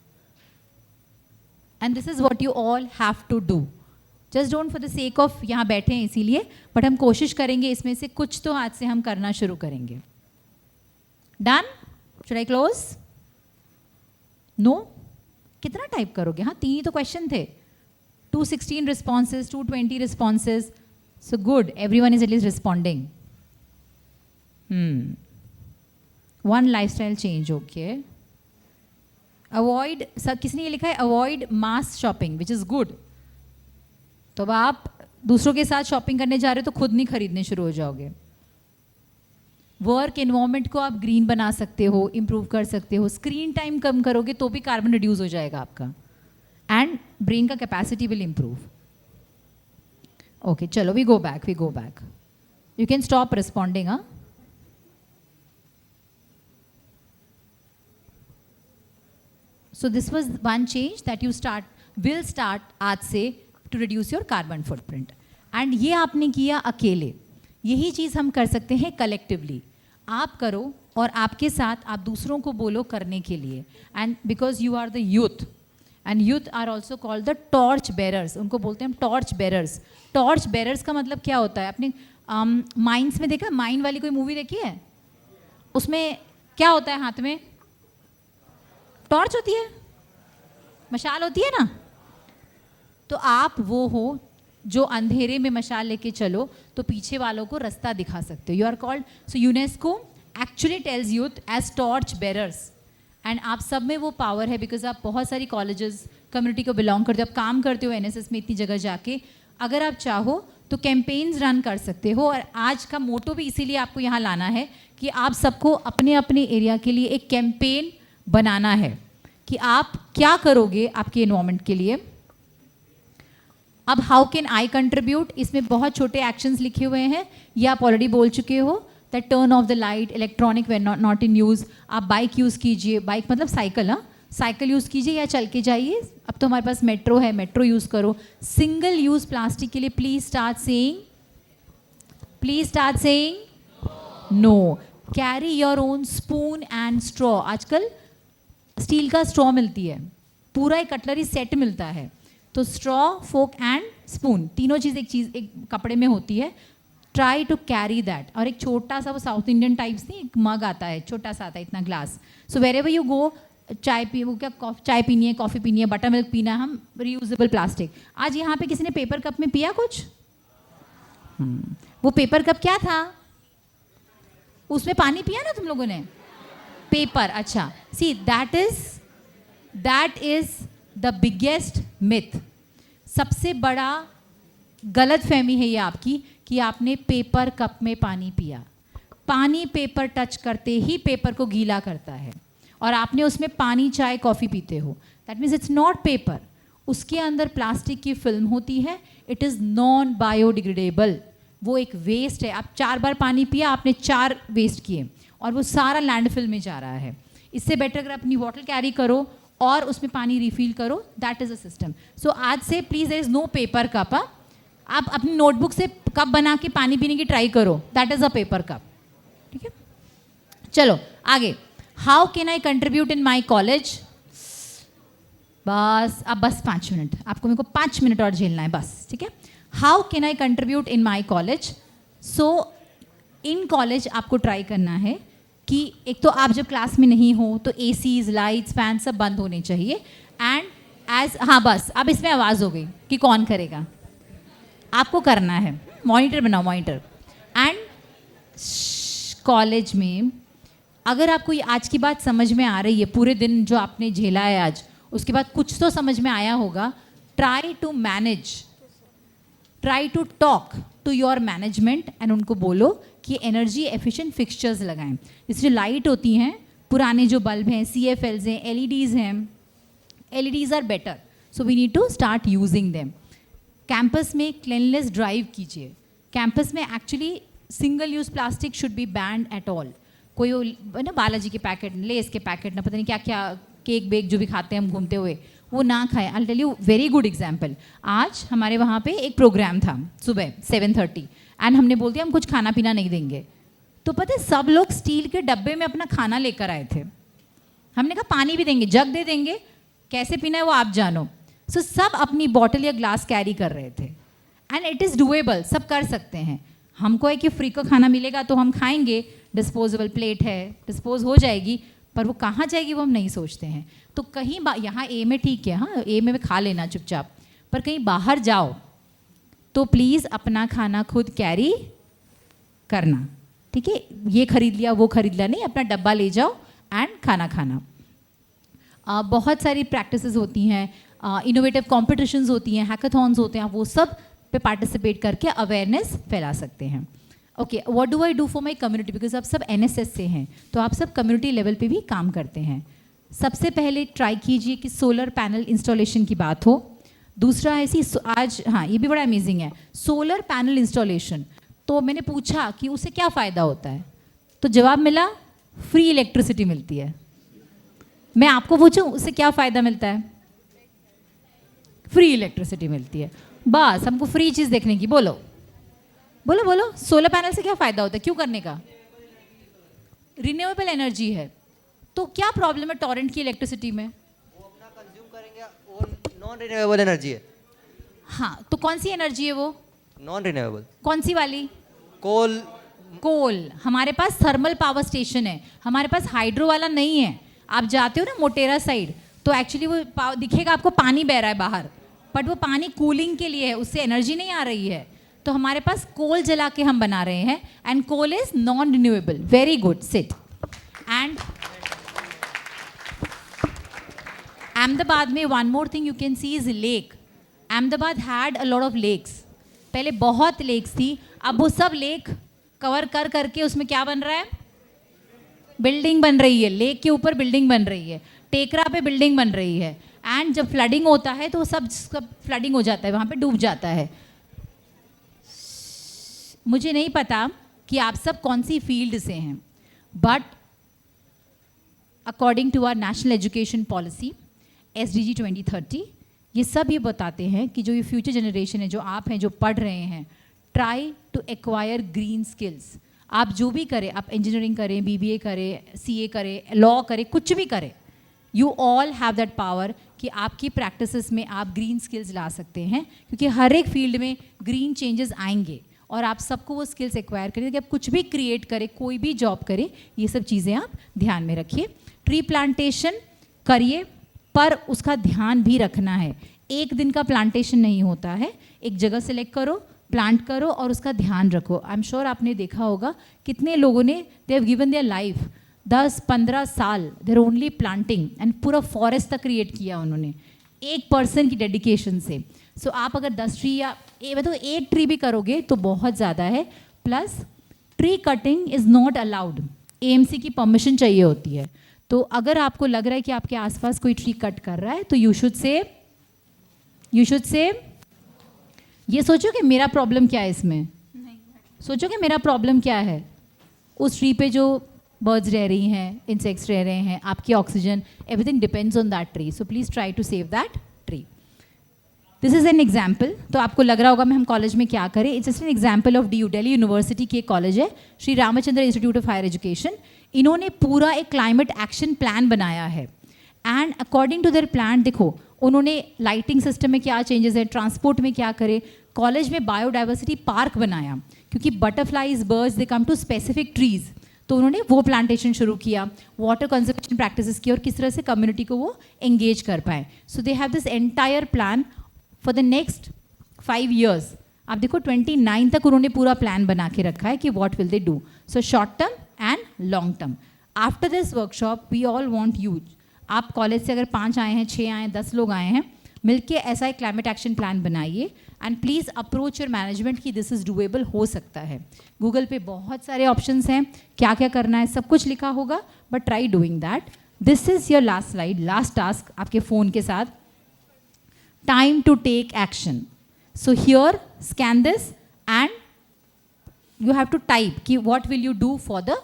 Speaker 2: And this is what you all have to do. Just don't for the sake of यहाँ बैठे हैं इसीलिए, but हम कोशिश करेंगे इसमें से कुछ तो आज से हम करना शुरू करेंगे. Done? Should I close? No? कितना टाइप करोगे? हाँ, 3 ही तो क्वेश्चन थे. 216 responses, 220 responses. So good, everyone is at least responding. One lifestyle change, okay. Avoid, किसने ये लिखा है? Avoid mass shopping, which is good. तो अब आप दूसरों के साथ शॉपिंग करने जा रहे हो तो खुद नहीं खरीदने शुरू हो जाओगे. वर्क एनवायरनमेंट को आप ग्रीन बना सकते हो, इम्प्रूव कर सकते हो. स्क्रीन टाइम कम करोगे तो भी कार्बन रिड्यूस हो जाएगा आपका, एंड ब्रेन का कैपेसिटी विल इम्प्रूव. ओके, चलो we go back. You can stop responding. हाँ, so this was one change that you will start आज से to reduce your carbon footprint. and ये आपने किया अकेले, यही चीज़ हम कर सकते हैं कलेक्टिवली. आप करो और आपके साथ आप दूसरों को बोलो करने के लिए. And because you are the youth, and youth are also called the torch bearers. उनको बोलते हैं टॉर्च बेरर्स. टॉर्च बेरर्स का मतलब क्या होता है? अपने माइंस में देखा, माइन वाली कोई मूवी देखी है? उसमें क्या होता है? हाथ में टॉर्च होती है, मशाल होती है ना. तो आप वो हो जो अंधेरे में मशाल लेके चलो तो पीछे वालों को रास्ता दिखा सकते हो. You are called, so UNESCO actually tells youth as torch bearers. And आप सब में वो पावर है बिकॉज आप बहुत सारी कॉलेजेस कम्युनिटी को बिलोंग करते हो, आप काम करते हो एनएसएस में इतनी जगह जाके. अगर आप चाहो तो कैंपेन्स रन कर सकते हो. और आज का मोटो भी इसीलिए आपको यहाँ लाना है कि आप सबको अपने अपने एरिया के लिए एक कैंपेन बनाना है कि आप क्या करोगे आपके एनवायरनमेंट के लिए. अब हाउ कैन आई कंट्रीब्यूट, इसमें बहुत छोटे एक्शंस लिखे हुए हैं, ये आप ऑलरेडी बोल चुके हो. That turn off the light, electronic when not in use. आप बाइक यूज़ कीजिए, बाइक मतलब साइकिल, हाँ साइकिल यूज़ कीजिए या चल के जाइए. अब तो हमारे पास मेट्रो है, मेट्रो यूज़ करो. सिंगल यूज़ प्लास्टिक के लिए please start saying no. Carry your own spoon and straw. आजकल स्टील का स्ट्रॉ मिलती है, पूरा एक कटलरी सेट मिलता है. तो स्ट्रॉ, फोक एंड स्पून, तीनों चीज़ एक कपड़े में होती है. Try to carry that. और एक छोटा सा वो साउथ इंडियन टाइप्स नहीं, एक मग आता है, छोटा सा आता है इतना glass. So wherever you go, चाय पी, वो क्या चाय पीनी है, कॉफ़ी पीनी है, बटर मिल्क पीना है, हम रीयूजेबल प्लास्टिक. आज यहाँ पे किसी ने पेपर कप में पिया कुछ? वो पेपर कप क्या था? उसमें पानी पिया ना तुम लोगों ने? पेपर. अच्छा, see that is the biggest myth. सबसे बड़ा गलत फहमी है ये आपकी कि आपने पेपर कप में पानी पिया. पानी पेपर टच करते ही पेपर को गीला करता है और आपने उसमें पानी, चाय, कॉफ़ी पीते हो. That means it's not paper. उसके अंदर प्लास्टिक की फिल्म होती है. It is non biodegradable. वो एक वेस्ट है. आप 4 बार पानी पिया, आपने 4 वेस्ट किए और वो सारा लैंडफिल में जा रहा है. इससे बेटर अगर अपनी बॉटल कैरी करो और उसमें पानी रिफिल करो. That is a system. So आज से please there is no paper cup. आप अपनी नोटबुक से कप बना के पानी पीने की ट्राई करो. That is a paper cup. ठीक है, चलो आगे. How can I contribute in my college? बस 5 मिनट आपको, मेरे को 5 मिनट और झेलना है बस. ठीक है. How can I contribute in my college? So in college आपको ट्राई करना है कि एक तो आप जब क्लास में नहीं हो तो एसीज, लाइट्स, फैन सब बंद होने चाहिए. एंड हाँ बस अब इसमें आवाज़ हो गई कि कौन करेगा. आपको करना है, मॉनिटर बनाओ, मॉनिटर. एंड कॉलेज में अगर आपको ये आज की बात समझ में आ रही है, पूरे दिन जो आपने झेला है आज, उसके बाद कुछ तो समझ में आया होगा. Try to manage, try to talk to your management and उनको बोलो कि एनर्जी एफिशिएंट फिक्सचर्स लगाएं. जैसे जो लाइट होती हैं, पुराने जो बल्ब हैं, CFLs हैं, LEDs हैं, LEDs are better, so we need to start using them. Campus में क्लीननेस ड्राइव कीजिए. कैंपस में actually single use plastic should be banned at all. कोई ना बालाजी के पैकेट, लेस के पैकेट, ना पता नहीं क्या क्या, केक बेक जो भी खाते हैं हम घूमते हुए, वो ना खाएं. I tell you very good example. आज हमारे वहाँ पे एक प्रोग्राम था सुबह 7:30 एंड हमने बोल दिया हम कुछ खाना पीना नहीं देंगे. तो पता है सब लोग स्टील के डब्बे में अपना खाना लेकर आए थे. हमने कहा पानी भी देंगे, जग दे देंगे, कैसे पीना है वो आप जानो. सो सब अपनी बॉटल या ग्लास कैरी कर रहे थे. एंड इट इज़ डूएबल, सब कर सकते हैं. हमको है कि फ्री का खाना मिलेगा तो हम खाएंगे, डिस्पोजेबल प्लेट है, डिस्पोज हो जाएगी, पर वो कहाँ जाएगी वो हम नहीं सोचते हैं. तो कहीं यहाँ ए में ठीक है, हाँ ए में खा लेना चुपचाप, पर कहीं बाहर जाओ तो प्लीज़ अपना खाना खुद कैरी करना. ठीक है, ये खरीद लिया वो खरीद लिया नहीं, अपना डब्बा ले जाओ एंड खाना खाना. बहुत सारी प्रैक्टिसेस होती हैं, इनोवेटिव कॉम्पिटिशन्स होती हैं, हैकाथॉन्स होते हैं, आप वो सब पे पार्टिसिपेट करके अवेयरनेस फैला सकते हैं. Okay, what do I do for my community? Because आप सब NSS से हैं तो आप सब कम्युनिटी लेवल पे भी काम करते हैं. सबसे पहले ट्राई कीजिए कि सोलर पैनल इंस्टॉलेशन की बात हो. दूसरा है आज, हाँ ये भी बड़ा अमेजिंग है, सोलर पैनल इंस्टॉलेशन. तो मैंने पूछा कि उससे क्या फ़ायदा होता है, तो जवाब मिला फ्री इलेक्ट्रिसिटी मिलती है. मैं आपको पूछूं उससे क्या फ़ायदा मिलता है? फ्री इलेक्ट्रिसिटी मिलती है. बस हमको फ्री चीज़ देखने की. बोलो बोलो बोलो, सोलर पैनल से क्या फ़ायदा होता है, क्यों करने का? रिन्यूएबल एनर्जी है. तो क्या प्रॉब्लम है टॉरेंट की इलेक्ट्रिसिटी में?
Speaker 8: वो अपना कंज्यूम करेंगे, वो नॉन रिन्यूएबल एनर्जी है.
Speaker 2: हाँ, तो कौन सी एनर्जी है वो?
Speaker 8: Non renewable.
Speaker 2: कौन सी वाली?
Speaker 8: कोल.
Speaker 2: कोल. हमारे पास थर्मल पावर स्टेशन है, हमारे पास हाइड्रो वाला नहीं है. आप जाते हो ना मोटेरा साइड तो एक्चुअली वो दिखेगा आपको पानी बह रहा है बाहर, बट वो पानी कूलिंग के लिए है, उससे एनर्जी नहीं आ रही है। तो हमारे पास कोल जला के हम बना रहे हैं, and coal is non renewable. Very good, sit. And Ahmedabad में one more thing you can see is lake. Ahmedabad had a lot of lakes, पहले बहुत लेक्स थी, अब वो सब लेक कवर कर करके उसमें क्या बन रहा है, बिल्डिंग बन रही है। लेक के ऊपर बिल्डिंग बन रही है, टेकरा पे बिल्डिंग बन रही है, एंड जब फ्लडिंग होता है तो सब फ्लडिंग हो जाता है, वहाँ पे डूब जाता है। मुझे नहीं पता कि आप सब कौन सी फील्ड से हैं, but according to our national education policy SDG 2030, ये सब ये बताते हैं कि जो ये फ्यूचर जनरेशन है, जो आप हैं, जो पढ़ रहे हैं, try to acquire green skills. आप जो भी करें, आप इंजीनियरिंग करें, BBA करें, CA करें, लॉ करें, कुछ भी करें, you all have that power कि आपकी प्रैक्टिसेस में आप ग्रीन स्किल्स ला सकते हैं, क्योंकि हर एक फील्ड में ग्रीन चेंजेस आएंगे और आप सबको वो स्किल्स एक्वायर करें कि आप कुछ भी क्रिएट करें, कोई भी जॉब करें, ये सब चीज़ें आप ध्यान में रखिए। ट्री प्लांटेशन करिए, पर उसका ध्यान भी रखना है। एक दिन का प्लांटेशन नहीं होता है, एक जगह सेलेक्ट करो, प्लांट करो और उसका ध्यान रखो। आई एम श्योर आपने देखा होगा कितने लोगों ने they have given their life 10-15 साल देर ओनली प्लांटिंग, एंड पूरा फॉरेस्ट तक क्रिएट किया उन्होंने एक पर्सन की डेडिकेशन से। सो आप अगर 10 ट्री या मतलब 1 ट्री भी करोगे तो बहुत ज़्यादा है। Plus tree cutting is not allowed, AMC की परमिशन चाहिए होती है। तो अगर आपको लग रहा है कि आपके आसपास कोई ट्री कट कर रहा है तो यू शुड से ये सोचो कि मेरा प्रॉब्लम क्या है इसमें, सोचो कि मेरा प्रॉब्लम क्या है। उस ट्री पे जो बर्ड्स रह रही हैं, इंसेक्ट्स रह रहे हैं, आपकी oxygen, everything depends on that tree. So please try to save that tree. This is an example. तो आपको लग रहा होगा मैं हम कॉलेज में क्या करें। It's just an example of DU, Delhi university की एक कॉलेज है, Shri Ramchandra institute of higher education. इन्होंने पूरा एक क्लाइमेट एक्शन प्लान बनाया है, and according to their plan देखो उन्होंने लाइटिंग सिस्टम में क्या चेंजेस है, ट्रांसपोर्ट में क्या करे, कॉलेज में बायोडाइवर्सिटी पार्क बनाया, क्योंकि butterflies, birds they come to specific trees, तो उन्होंने वो प्लांटेशन शुरू किया, वाटर कंजर्वेशन प्रैक्टिसेस की, और किस तरह से कम्युनिटी को वो एंगेज कर पाए। So they have this entire plan for the next 5 years। आप देखो 29 तक उन्होंने पूरा प्लान बना के रखा है कि what will they do, so short term and long term. After this workshop we all want you, आप कॉलेज से अगर 5 आए हैं, 6 आए हैं, 10 लोग आए हैं, मिलके ऐसा एक क्लाइमेट एक्शन प्लान बनाइए, and please approach your management कि दिस इज़ डूएबल, हो सकता है। गूगल पे बहुत सारे ऑप्शंस हैं, क्या क्या करना है सब कुछ लिखा होगा, but try doing that. This is your last slide, last task आपके फ़ोन के साथ, time to take action. So here scan this and you have to type कि what will you do for the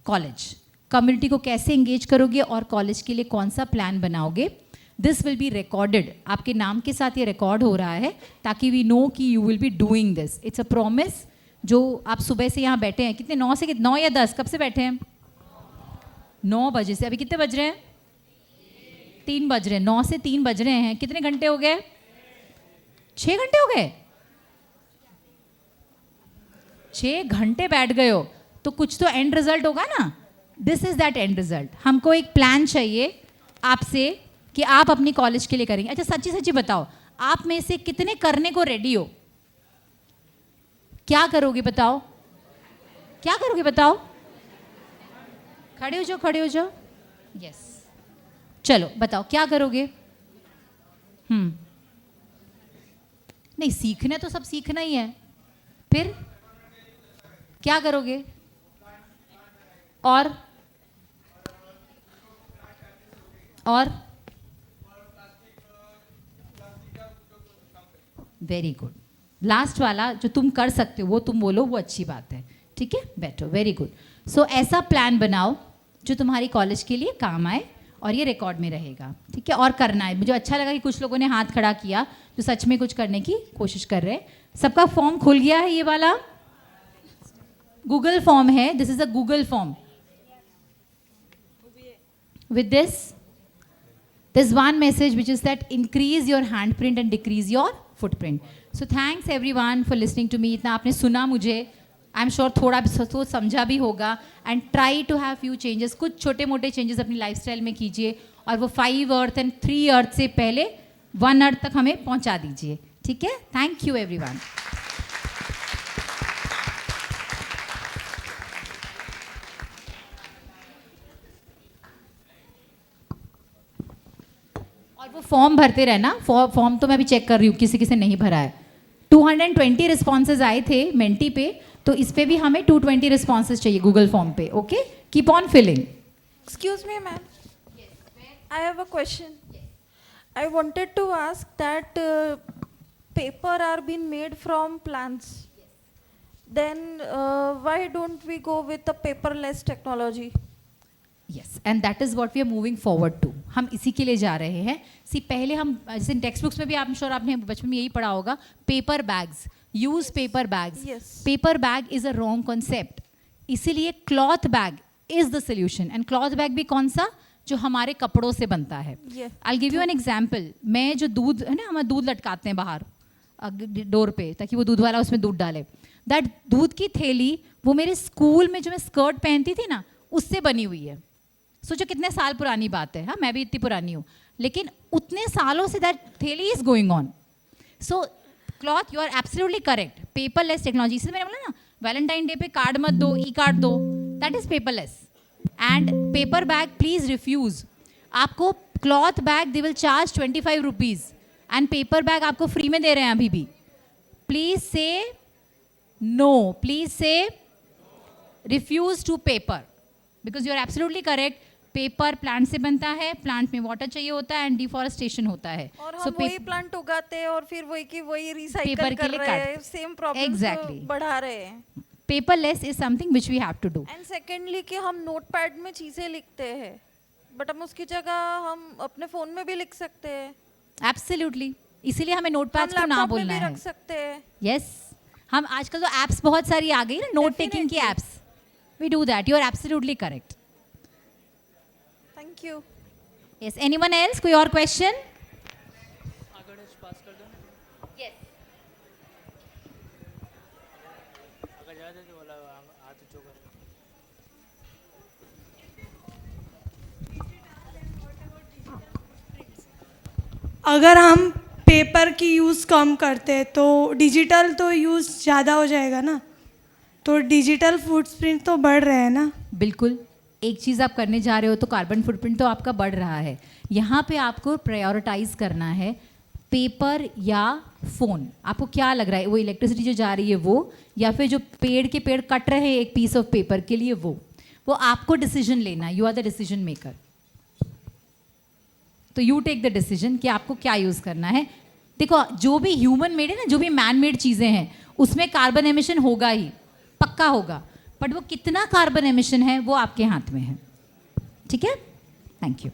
Speaker 2: college, community को कैसे engage करोगे और college के लिए कौन सा प्लान बनाओगे। दिस विल बी रिकॉर्डेड, आपके नाम के साथ ये रिकॉर्ड हो रहा है ताकि वी नो कि you will be doing this. It's a promise. जो आप सुबह से यहाँ बैठे हैं, कितने 9 से 9 या 10 कब से बैठे हैं? 9 बजे से। अभी कितने बज रहे हैं? 3 बज रहे हैं। 9 से 3 बज रहे हैं, कितने घंटे हो गए? 6 घंटे हो गए। 6 घंटे बैठ गए हो तो कुछ तो एंड रिजल्ट होगा ना। This is that and result. हमको एक प्लान चाहिए आपसे कि आप अपनी कॉलेज के लिए करेंगे। अच्छा सच्ची सच्ची बताओ, आप में से कितने करने को रेडी हो? क्या करोगे बताओ? क्या करोगे बताओ? खड़े हो जाओ, खड़े हो जाओ। यस, चलो बताओ क्या करोगे? नहीं, सीखना तो सब सीखना ही है, फिर क्या करोगे? और वेरी गुड। लास्ट वाला जो तुम कर सकते हो वो तुम बोलो, वो अच्छी बात है। ठीक है, बैठो। Very good. सो ऐसा प्लान बनाओ जो तुम्हारी कॉलेज के लिए काम आए और ये रिकॉर्ड में रहेगा। ठीक है, और करना है। मुझे अच्छा लगा कि कुछ लोगों ने हाथ खड़ा किया जो सच में कुछ करने की कोशिश कर रहे हैं। सबका फॉर्म खुल गया है? ये वाला गूगल फॉर्म है, this is a Google form. With this, there's one message which is that increase your handprint and decrease your footprint. So thanks everyone for listening to me. इतना आपने सुना मुझे, I'm sure थोड़ा सोच समझा भी होगा। And try to have few changes. कुछ छोटे मोटे changes अपनी lifestyle में कीजिए, और वो 5 Earth and 3 Earth से पहले 1 अर्थ तक हमें पहुंचा दीजिए, ठीक है? Thank you everyone. और वो फॉर्म भरते रहना, फॉर्म तो मैं अभी चेक कर रही हूँ किसी किसी नहीं भरा है। 220 रिस्पॉन्सेज आए थे मेंटी पे, तो इस पे भी हमें 220 रिस्पॉन्सेज चाहिए गूगल फॉर्म पे। Okay, keep on filling.
Speaker 7: Excuse me, ma'am. I have a question. I wanted to ask that paper are being made from plants. Then why don't we go with the paperless technology?
Speaker 2: Yes, and that is what we are moving forward to. हम इसी के लिए जा रहे हैं। पहले हम जैसे टेक्स्ट बुक्स में भी आप श्योर आपने बचपन में यही पढ़ा होगा, paper bags, use paper bags.
Speaker 7: Yes.
Speaker 2: Paper bag is a wrong concept, इसीलिए cloth bag is the solution. And cloth bag भी कौन सा? जो हमारे कपड़ों से बनता है।
Speaker 7: Yeah.
Speaker 2: I give you an example. मैं जो दूध है ना, हम दूध लटकाते हैं बाहर डोर पे ताकि वो दूध वाला उसमें दूध डाले, दैट दूध की थैली वो मेरे स्कूल में जो मैं स्कर्ट पहनती थी ना, उससे बनी हुई है। सोचो कितने साल पुरानी बात है। हाँ, मैं भी इतनी पुरानी हूँ, लेकिन उतने सालों से दैट थैली is going on. So cloth, you are absolutely correct, paperless technology. इसलिए मैंने बोला ना, वैलेंटाइन डे पे कार्ड मत दो, ई कार्ड दो, that is paperless. And paper bag please refuse. आपको cloth bag they will charge 25 rupees and paper bag आपको फ्री में दे रहे हैं अभी भी। Please say no, please say refuse to paper, because you are absolutely correct. Paper plant से बनता है, प्लांट में वाटर चाहिए होता है एंड डिफॉरेस्टेशन होता है।
Speaker 7: और
Speaker 2: So
Speaker 7: हम वही प्लांट उगाते हैं और फिर वही की वही रिसाइकल
Speaker 2: Paper के
Speaker 7: कर
Speaker 2: लिए
Speaker 7: रहे हैं,
Speaker 2: काट-
Speaker 7: सेम प्रॉब्लम
Speaker 2: Exactly.
Speaker 7: बढ़ा रहे हैं।
Speaker 2: Paperless is something which we have to do.
Speaker 7: And secondly कि हम नोटपैड में चीजें लिखते हैं, बट हम उसकी जगह हम अपने फोन में भी लिख सकते हैं,
Speaker 2: एब्सोल्युटली, इसीलिए हमें
Speaker 7: हम
Speaker 2: नोटपैड को ना
Speaker 7: लैपटॉप में
Speaker 2: बोलना
Speaker 7: भी
Speaker 2: है।
Speaker 7: रख सकते हैं।
Speaker 2: यस, हम आजकल तो एप्स बहुत सारी आ गई ना, नोट टेकिंग की
Speaker 7: Definitely.
Speaker 2: Apps, we do that. You are absolutely correct.
Speaker 7: Thank you.
Speaker 2: Yes, anyone else? कोई और क्वेश्चन?
Speaker 9: अगर हम पेपर की यूज़ कम करते हैं तो डिजिटल तो यूज़ ज़्यादा हो जाएगा ना, तो डिजिटल फुटप्रिंट तो बढ़ रहा है ना।
Speaker 2: बिल्कुल, एक चीज़ आप करने जा रहे हो तो कार्बन फुटप्रिंट तो आपका बढ़ रहा है। यहाँ पे आपको प्रायोरिटाइज करना है पेपर या फ़ोन। आपको क्या लग रहा है, वो इलेक्ट्रिसिटी जो जा रही है वो, या फिर जो पेड़ कट रहे हैं एक पीस ऑफ पेपर के लिए वो आपको डिसीजन लेना है। You are the decision maker, so you take the decision कि आपको क्या यूज़ करना है। देखो, जो भी ह्यूमन मेड है ना, जो भी मैन मेड चीज़ें हैं, उसमें कार्बन एमिशन होगा ही, पक्का होगा, बट वो कितना कार्बन एमिशन है वो आपके हाथ में है। ठीक है, थैंक यू।